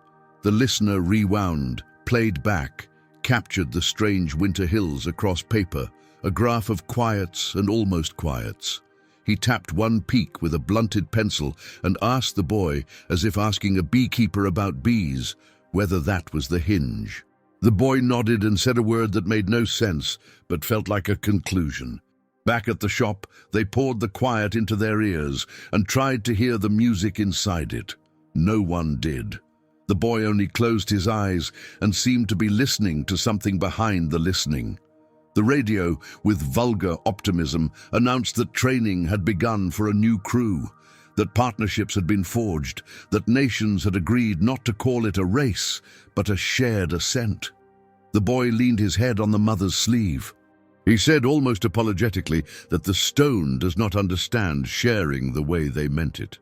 The listener rewound, played back, captured the strange winter hills across paper, a graph of quiets and almost quiets. He tapped one peak with a blunted pencil and asked the boy, as if asking a beekeeper about bees, whether that was the hinge. The boy nodded and said a word that made no sense, but felt like a conclusion. Back at the shop, they poured the quiet into their ears and tried to hear the music inside it. No one did. The boy only closed his eyes and seemed to be listening to something behind the listening. The radio, with vulgar optimism, announced that training had begun for a new crew, that partnerships had been forged, that nations had agreed not to call it a race, but a shared ascent. The boy leaned his head on the mother's sleeve. He said almost apologetically that the stone does not understand sharing the way they meant it.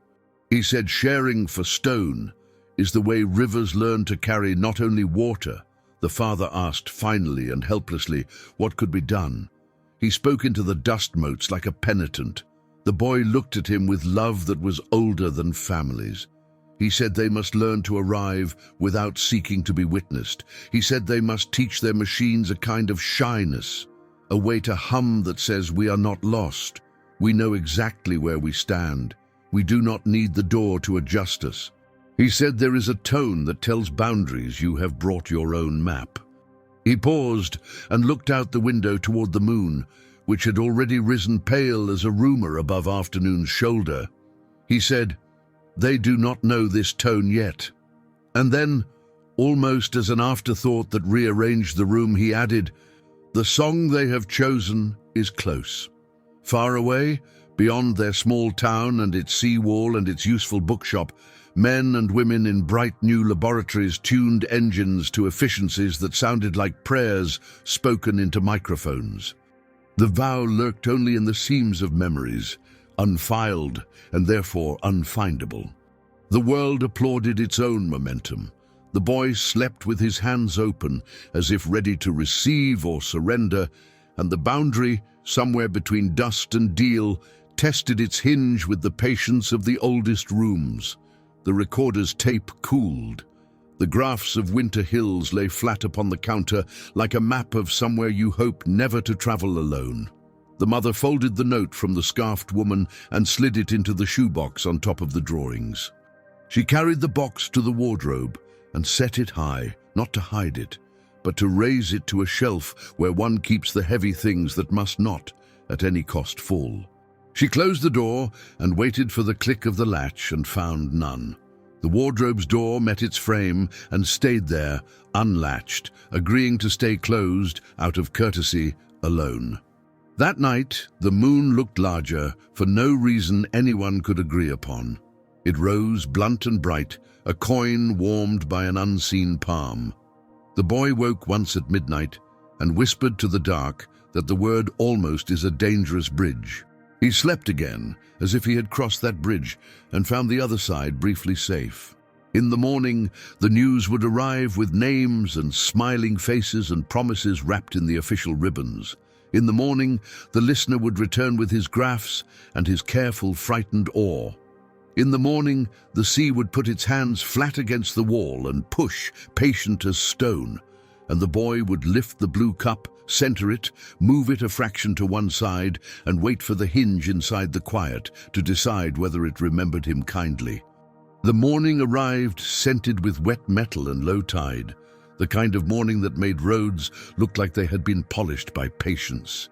He said sharing for stone is the way rivers learn to carry not only water. The father asked finally and helplessly what could be done. He spoke into the dust motes like a penitent. The boy looked at him with love that was older than families. He said they must learn to arrive without seeking to be witnessed. He said they must teach their machines a kind of shyness, a way to hum that says we are not lost. We know exactly where we stand. We do not need the door to adjust us. He said there is a tone that tells boundaries you have brought your own map. He paused and looked out the window toward the moon, which had already risen pale as a rumor above afternoon's shoulder. He said, "They do not know this tone yet." And then, almost as an afterthought that rearranged the room, he added, "The song they have chosen is close. Far away, beyond their small town and its seawall and its useful bookshop, men and women in bright new laboratories tuned engines to efficiencies that sounded like prayers spoken into microphones. The vow lurked only in the seams of memories, unfiled and therefore unfindable. The world applauded its own momentum. The boy slept with his hands open, as if ready to receive or surrender, and the boundary, somewhere between dust and deal, tested its hinge with the patience of the oldest rooms. The recorder's tape cooled. The graphs of winter hills lay flat upon the counter like a map of somewhere you hope never to travel alone. The mother folded the note from the scarfed woman and slid it into the shoebox on top of the drawings. She carried the box to the wardrobe and set it high, not to hide it, but to raise it to a shelf where one keeps the heavy things that must not, at any cost, fall. She closed the door and waited for the click of the latch and found none. The wardrobe's door met its frame and stayed there, unlatched, agreeing to stay closed, out of courtesy, alone. That night, the moon looked larger, for no reason anyone could agree upon. It rose, blunt and bright, a coin warmed by an unseen palm. The boy woke once at midnight and whispered to the dark that the word almost is a dangerous bridge. He slept again, as if he had crossed that bridge and found the other side briefly safe. In the morning, the news would arrive with names and smiling faces and promises wrapped in the official ribbons. In the morning, the listener would return with his graphs and his careful, frightened awe. In the morning, the sea would put its hands flat against the wall and push, patient as stone, and the boy would lift the blue cup, center it, move it a fraction to one side, and wait for the hinge inside the quiet to decide whether it remembered him kindly. The morning arrived scented with wet metal and low tide, the kind of morning that made roads look like they had been polished by patience.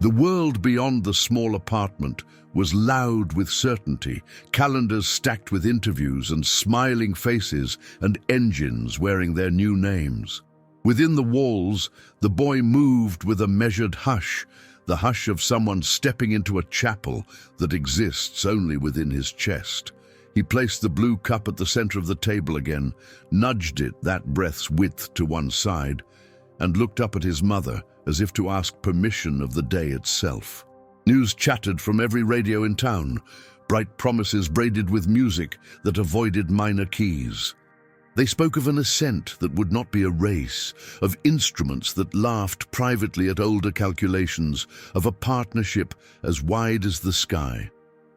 The world beyond the small apartment was loud with certainty, calendars stacked with interviews and smiling faces and engines wearing their new names. Within the walls, the boy moved with a measured hush, the hush of someone stepping into a chapel that exists only within his chest. He placed the blue cup at the center of the table again, nudged it that breath's width to one side, and looked up at his mother as if to ask permission of the day itself. News chattered from every radio in town, bright promises braided with music that avoided minor keys. They spoke of an ascent that would not be a race, of instruments that laughed privately at older calculations, of a partnership as wide as the sky.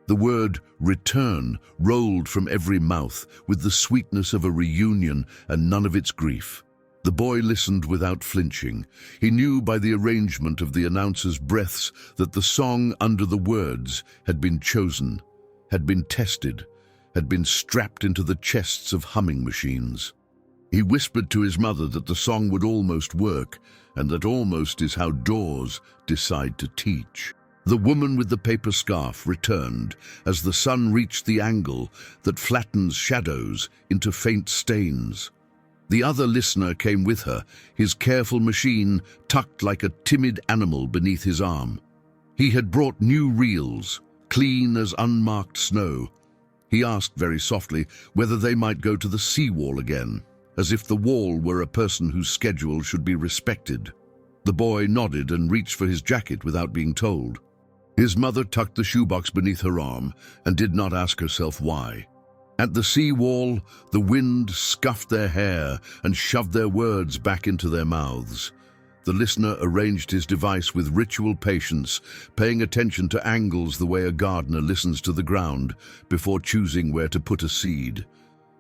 The word return rolled from every mouth with the sweetness of a reunion and none of its grief. The boy listened without flinching. He knew by the arrangement of the announcer's breaths that the song under the words had been chosen, had been tested, had been strapped into the chests of humming machines. He whispered to his mother that the song would almost work, and that almost is how doors decide to teach. The woman with the paper scarf returned as the sun reached the angle that flattens shadows into faint stains. The other listener came with her, his careful machine tucked like a timid animal beneath his arm. He had brought new reels, clean as unmarked snow. He asked very softly whether they might go to the seawall again, as if the wall were a person whose schedule should be respected. The boy nodded and reached for his jacket without being told. His mother tucked the shoebox beneath her arm and did not ask herself why. At the seawall, the wind scuffed their hair and shoved their words back into their mouths. The listener arranged his device with ritual patience, paying attention to angles the way a gardener listens to the ground before choosing where to put a seed.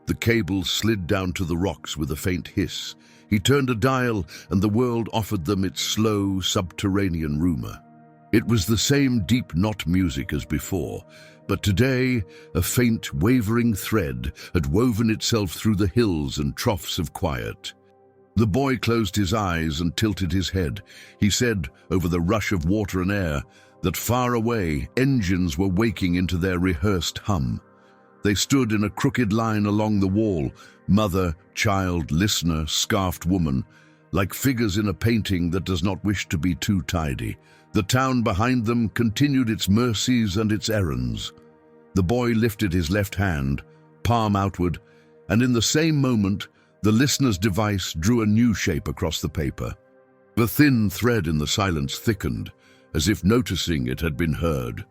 The cable slid down to the rocks with a faint hiss. He turned a dial and the world offered them its slow, subterranean rumor. It was the same deep knot music as before, but today a faint, wavering thread had woven itself through the hills and troughs of quiet. The boy closed his eyes and tilted his head. He said, over the rush of water and air, that far away engines were waking into their rehearsed hum. They stood in a crooked line along the wall, mother, child, listener, scarfed woman, like figures in a painting that does not wish to be too tidy. The town behind them continued its mercies and its errands. The boy lifted his left hand, palm outward, and in the same moment, the listener's device drew a new shape across the paper. The thin thread in the silence thickened, as if noticing it had been heard.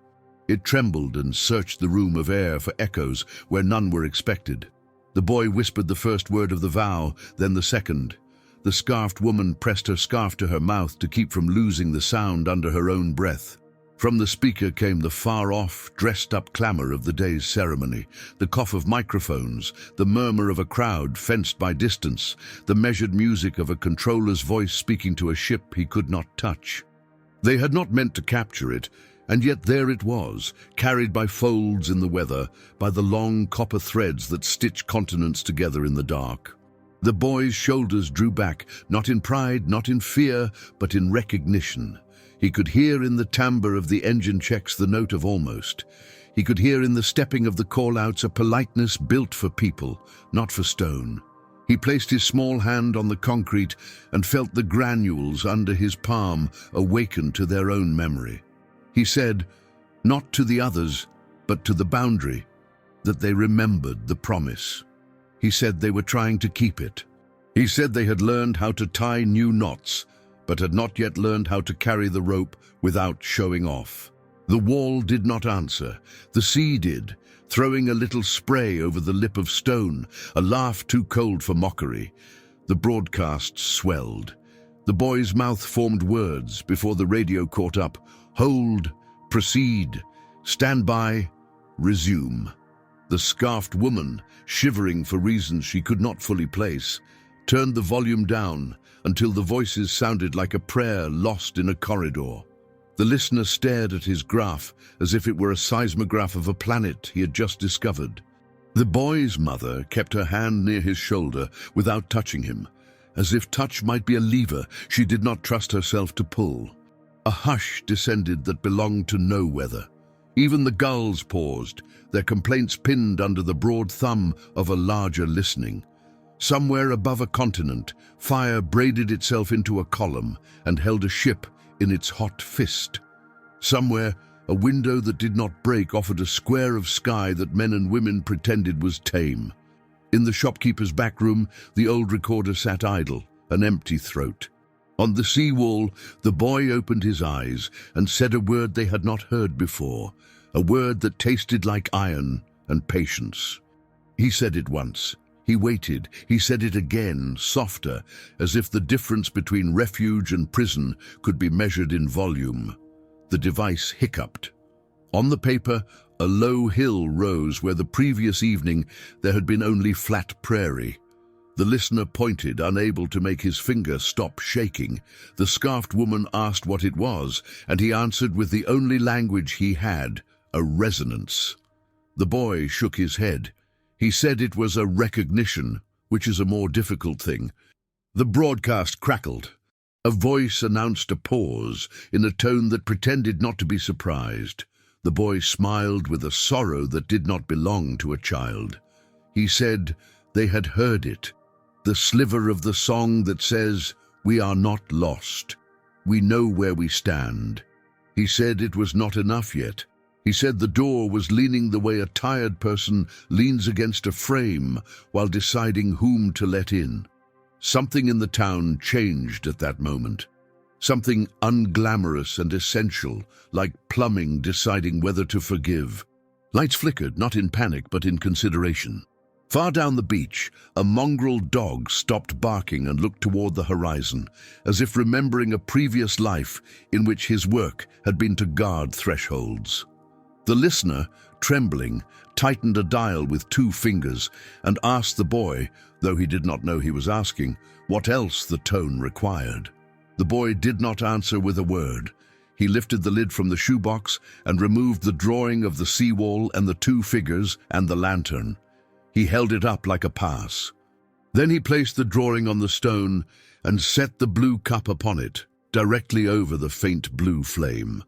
It trembled and searched the room of air for echoes where none were expected. The boy whispered the first word of the vow, then the second. The scarfed woman pressed her scarf to her mouth to keep from losing the sound under her own breath. From the speaker came the far-off, dressed-up clamor of the day's ceremony, the cough of microphones, the murmur of a crowd fenced by distance, the measured music of a controller's voice speaking to a ship he could not touch. They had not meant to capture it, and yet there it was, carried by folds in the weather, by the long copper threads that stitch continents together in the dark. The boy's shoulders drew back, not in pride, not in fear, but in recognition. He could hear in the timbre of the engine checks the note of almost. He could hear in the stepping of the call-outs a politeness built for people, not for stone. He placed his small hand on the concrete and felt the granules under his palm awaken to their own memory. He said, not to the others, but to the boundary, that they remembered the promise. He said they were trying to keep it. He said they had learned how to tie new knots, but had not yet learned how to carry the rope without showing off. The wall did not answer. The sea did, throwing a little spray over the lip of stone, a laugh too cold for mockery. The broadcast swelled. The boy's mouth formed words before the radio caught up. Hold, proceed, stand by, resume. The scarfed woman, shivering for reasons she could not fully place, turned the volume down until the voices sounded like a prayer lost in a corridor. The listener stared at his graph as if it were a seismograph of a planet he had just discovered. The boy's mother kept her hand near his shoulder without touching him, as if touch might be a lever she did not trust herself to pull. A hush descended that belonged to no weather. Even the gulls paused, their complaints pinned under the broad thumb of a larger listening. Somewhere above a continent, fire braided itself into a column and held a ship in its hot fist. Somewhere, a window that did not break offered a square of sky that men and women pretended was tame. In the shopkeeper's back room, the old recorder sat idle, an empty throat. On the sea wall, the boy opened his eyes and said a word they had not heard before, a word that tasted like iron and patience. He said it once. He waited. He said it again, softer, as if the difference between refuge and prison could be measured in volume. The device hiccuped. On the paper, a low hill rose where the previous evening there had been only flat prairie. The listener pointed, unable to make his finger stop shaking. The scarfed woman asked what it was, and he answered with the only language he had, a resonance. The boy shook his head. He said it was a recognition, which is a more difficult thing. The broadcast crackled. A voice announced a pause in a tone that pretended not to be surprised. The boy smiled with a sorrow that did not belong to a child. He said they had heard it. The sliver of the song that says, "We are not lost. We know where we stand." He said it was not enough yet. He said the door was leaning the way a tired person leans against a frame while deciding whom to let in. Something in the town changed at that moment. Something unglamorous and essential, like plumbing deciding whether to forgive. Lights flickered, not in panic but in consideration. Far down the beach, a mongrel dog stopped barking and looked toward the horizon, as if remembering a previous life in which his work had been to guard thresholds. The listener, trembling, tightened a dial with 2 fingers and asked the boy, though he did not know he was asking, what else the tone required. The boy did not answer with a word. He lifted the lid from the shoebox and removed the drawing of the seawall and the 2 figures and the lantern. He held it up like a pass. Then he placed the drawing on the stone and set the blue cup upon it, directly over the faint blue flame.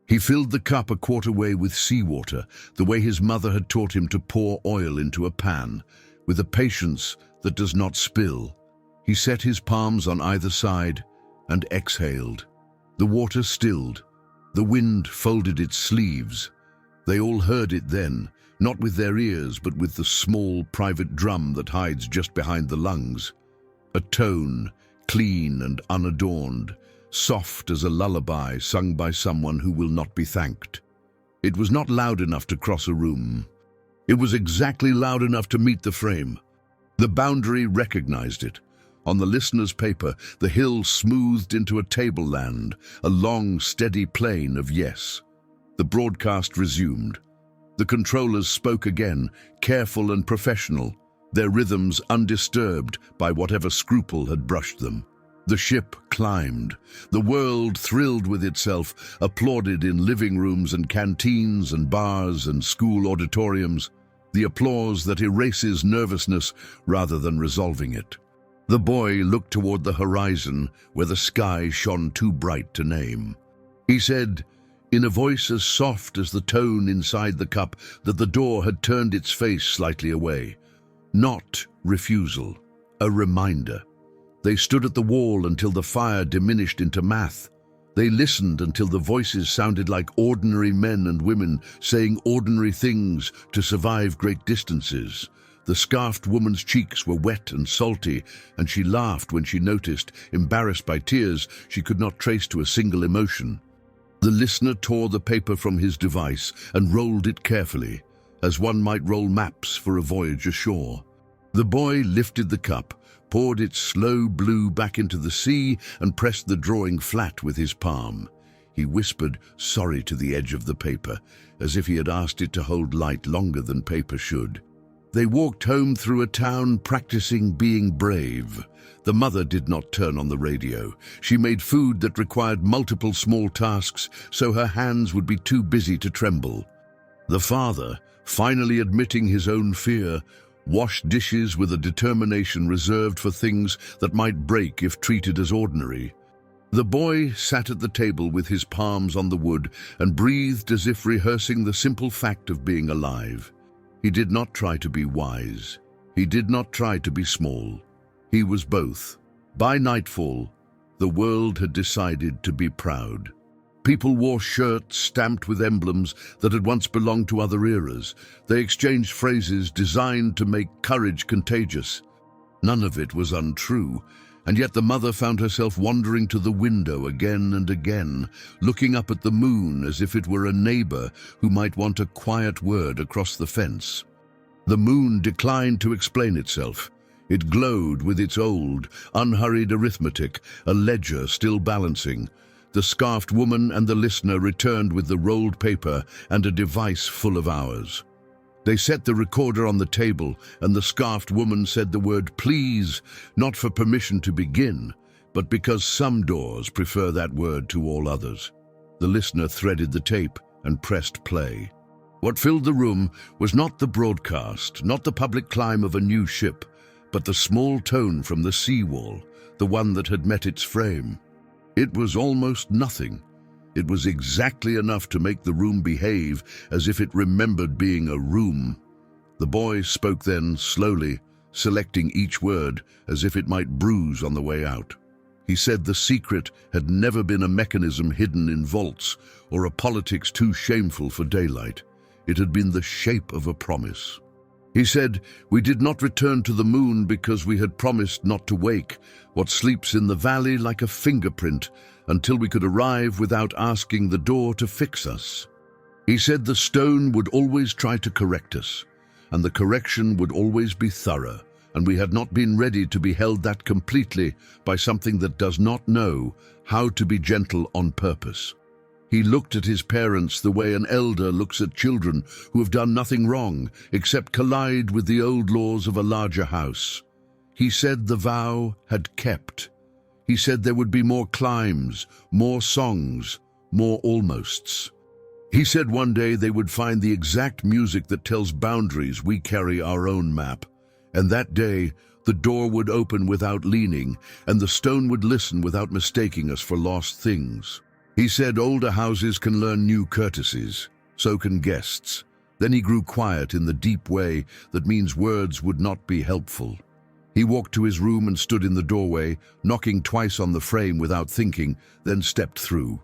He filled the cup a quarter way with seawater, the way his mother had taught him to pour oil into a pan, with a patience that does not spill. He set his palms on either side and exhaled. The water stilled. The wind folded its sleeves. They all heard it then, not with their ears, but with the small private drum that hides just behind the lungs. A tone, clean and unadorned, soft as a lullaby sung by someone who will not be thanked. It was not loud enough to cross a room. It was exactly loud enough to meet the frame. The boundary recognized it. On the listener's paper, the hill smoothed into a tableland, a long, steady plain of yes. The broadcast resumed. The controllers spoke again, careful and professional, their rhythms undisturbed by whatever scruple had brushed them. The ship climbed. The world thrilled with itself, applauded in living rooms and canteens and bars and school auditoriums, the applause that erases nervousness rather than resolving it. The boy looked toward the horizon where the sky shone too bright to name. He said, in a voice as soft as the tone inside the cup, that the door had turned its face slightly away. Not refusal, a reminder. They stood at the wall until the fire diminished into math. They listened until the voices sounded like ordinary men and women saying ordinary things to survive great distances. The scarfed woman's cheeks were wet and salty, and she laughed when she noticed, embarrassed by tears she could not trace to a single emotion. The listener tore the paper from his device and rolled it carefully, as one might roll maps for a voyage ashore. The boy lifted the cup, poured its slow blue back into the sea, and pressed the drawing flat with his palm. He whispered sorry to the edge of the paper, as if he had asked it to hold light longer than paper should. They walked home through a town practicing being brave. The mother did not turn on the radio. She made food that required multiple small tasks, so her hands would be too busy to tremble. The father, finally admitting his own fear, washed dishes with a determination reserved for things that might break if treated as ordinary. The boy sat at the table with his palms on the wood and breathed as if rehearsing the simple fact of being alive. He did not try to be wise. He did not try to be small. He was both. By nightfall, the world had decided to be proud. People wore shirts stamped with emblems that had once belonged to other eras. They exchanged phrases designed to make courage contagious. None of it was untrue, and yet the mother found herself wandering to the window again and again, looking up at the moon as if it were a neighbor who might want a quiet word across the fence. The moon declined to explain itself. It glowed with its old, unhurried arithmetic, a ledger still balancing. The scarfed woman and the listener returned with the rolled paper and a device full of hours. They set the recorder on the table, and the scarfed woman said the word "please," not for permission to begin, but because some doors prefer that word to all others. The listener threaded the tape and pressed play. What filled the room was not the broadcast, not the public climb of a new ship, but the small tone from the seawall, the one that had met its frame. It was almost nothing. It was exactly enough to make the room behave as if it remembered being a room. The boy spoke then, slowly, selecting each word as if it might bruise on the way out. He said the secret had never been a mechanism hidden in vaults or a politics too shameful for daylight. It had been the shape of a promise. He said, "We did not return to the moon because we had promised not to wake what sleeps in the valley like a fingerprint until we could arrive without asking the door to fix us." He said the stone would always try to correct us, and the correction would always be thorough, and we had not been ready to be held that completely by something that does not know how to be gentle on purpose. He looked at his parents the way an elder looks at children who have done nothing wrong except collide with the old laws of a larger house. He said the vow had kept. He said there would be more climbs, more songs, more almosts. He said one day they would find the exact music that tells boundaries we carry our own map. And that day, the door would open without leaning, and the stone would listen without mistaking us for lost things. He said older houses can learn new courtesies, so can guests. Then he grew quiet in the deep way that means words would not be helpful. He walked to his room and stood in the doorway, knocking twice on the frame without thinking, then stepped through.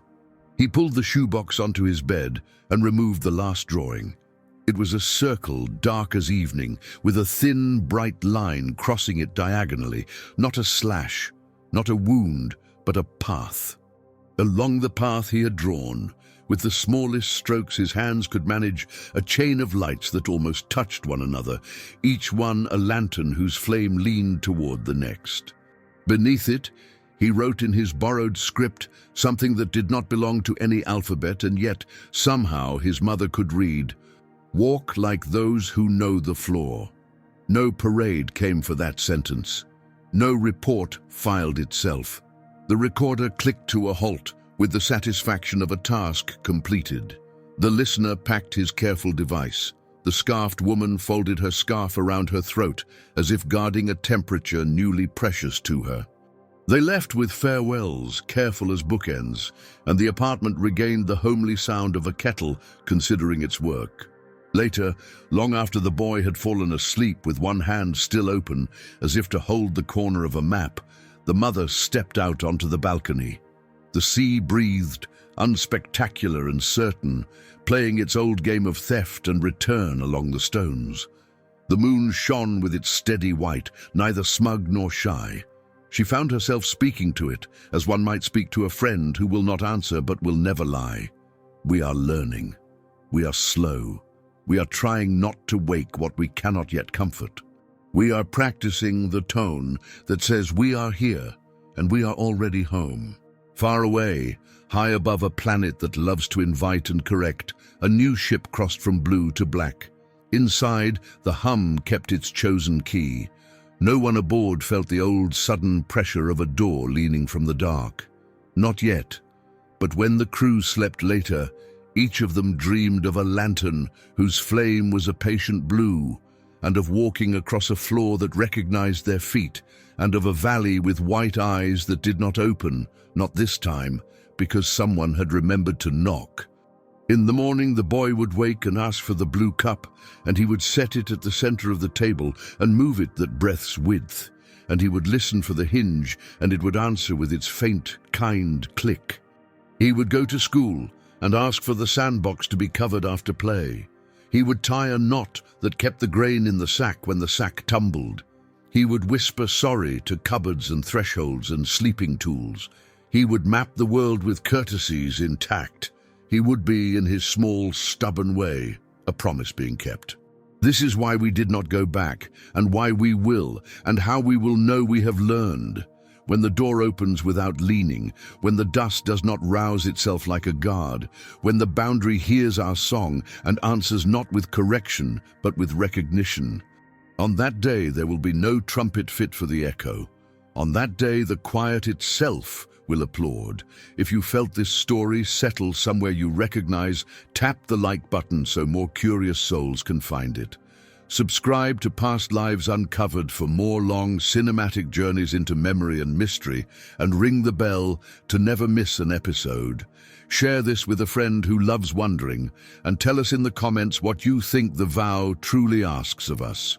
He pulled the shoebox onto his bed and removed the last drawing. It was a circle, dark as evening, with a thin, bright line crossing it diagonally, not a slash, not a wound, but a path. Along the path he had drawn, with the smallest strokes his hands could manage, a chain of lights that almost touched one another, each one a lantern whose flame leaned toward the next. Beneath it, he wrote in his borrowed script something that did not belong to any alphabet, and yet somehow his mother could read, "Walk like those who know the floor." No parade came for that sentence. No report filed itself. The recorder clicked to a halt with the satisfaction of a task completed. The listener packed his careful device. The scarfed woman folded her scarf around her throat as if guarding a temperature newly precious to her. They left with farewells, careful as bookends, and the apartment regained the homely sound of a kettle considering its work. Later, long after the boy had fallen asleep with one hand still open, as if to hold the corner of a map, the mother stepped out onto the balcony. The sea breathed, unspectacular and certain, playing its old game of theft and return along the stones. The moon shone with its steady white, neither smug nor shy. She found herself speaking to it, as one might speak to a friend who will not answer but will never lie. We are learning. We are slow. We are trying not to wake what we cannot yet comfort. We are practicing the tone that says we are here and we are already home. Far away, high above a planet that loves to invite and correct, a new ship crossed from blue to black. Inside, the hum kept its chosen key. No one aboard felt the old sudden pressure of a door leaning from the dark. Not yet, but when the crew slept later, each of them dreamed of a lantern whose flame was a patient blue, and of walking across a floor that recognized their feet, and of a valley with white eyes that did not open, not this time, because someone had remembered to knock. In the morning the boy would wake and ask for the blue cup, and he would set it at the center of the table and move it that breath's width, and he would listen for the hinge, and it would answer with its faint, kind click. He would go to school and ask for the sandbox to be covered after play. He would tie a knot that kept the grain in the sack when the sack tumbled. He would whisper sorry to cupboards and thresholds and sleeping tools. He would map the world with courtesies intact. He would be, in his small, stubborn way, a promise being kept. This is why we did not go back, and why we will, and how we will know we have learned. When the door opens without leaning, when the dust does not rouse itself like a guard, when the boundary hears our song and answers not with correction, but with recognition. On that day there will be no trumpet fit for the echo. On that day the quiet itself will applaud. If you felt this story settle somewhere you recognize, tap the like button so more curious souls can find it. Subscribe to Past Lives Uncovered for more long cinematic journeys into memory and mystery, and ring the bell to never miss an episode. Share this with a friend who loves wondering, and tell us in the comments what you think the vow truly asks of us.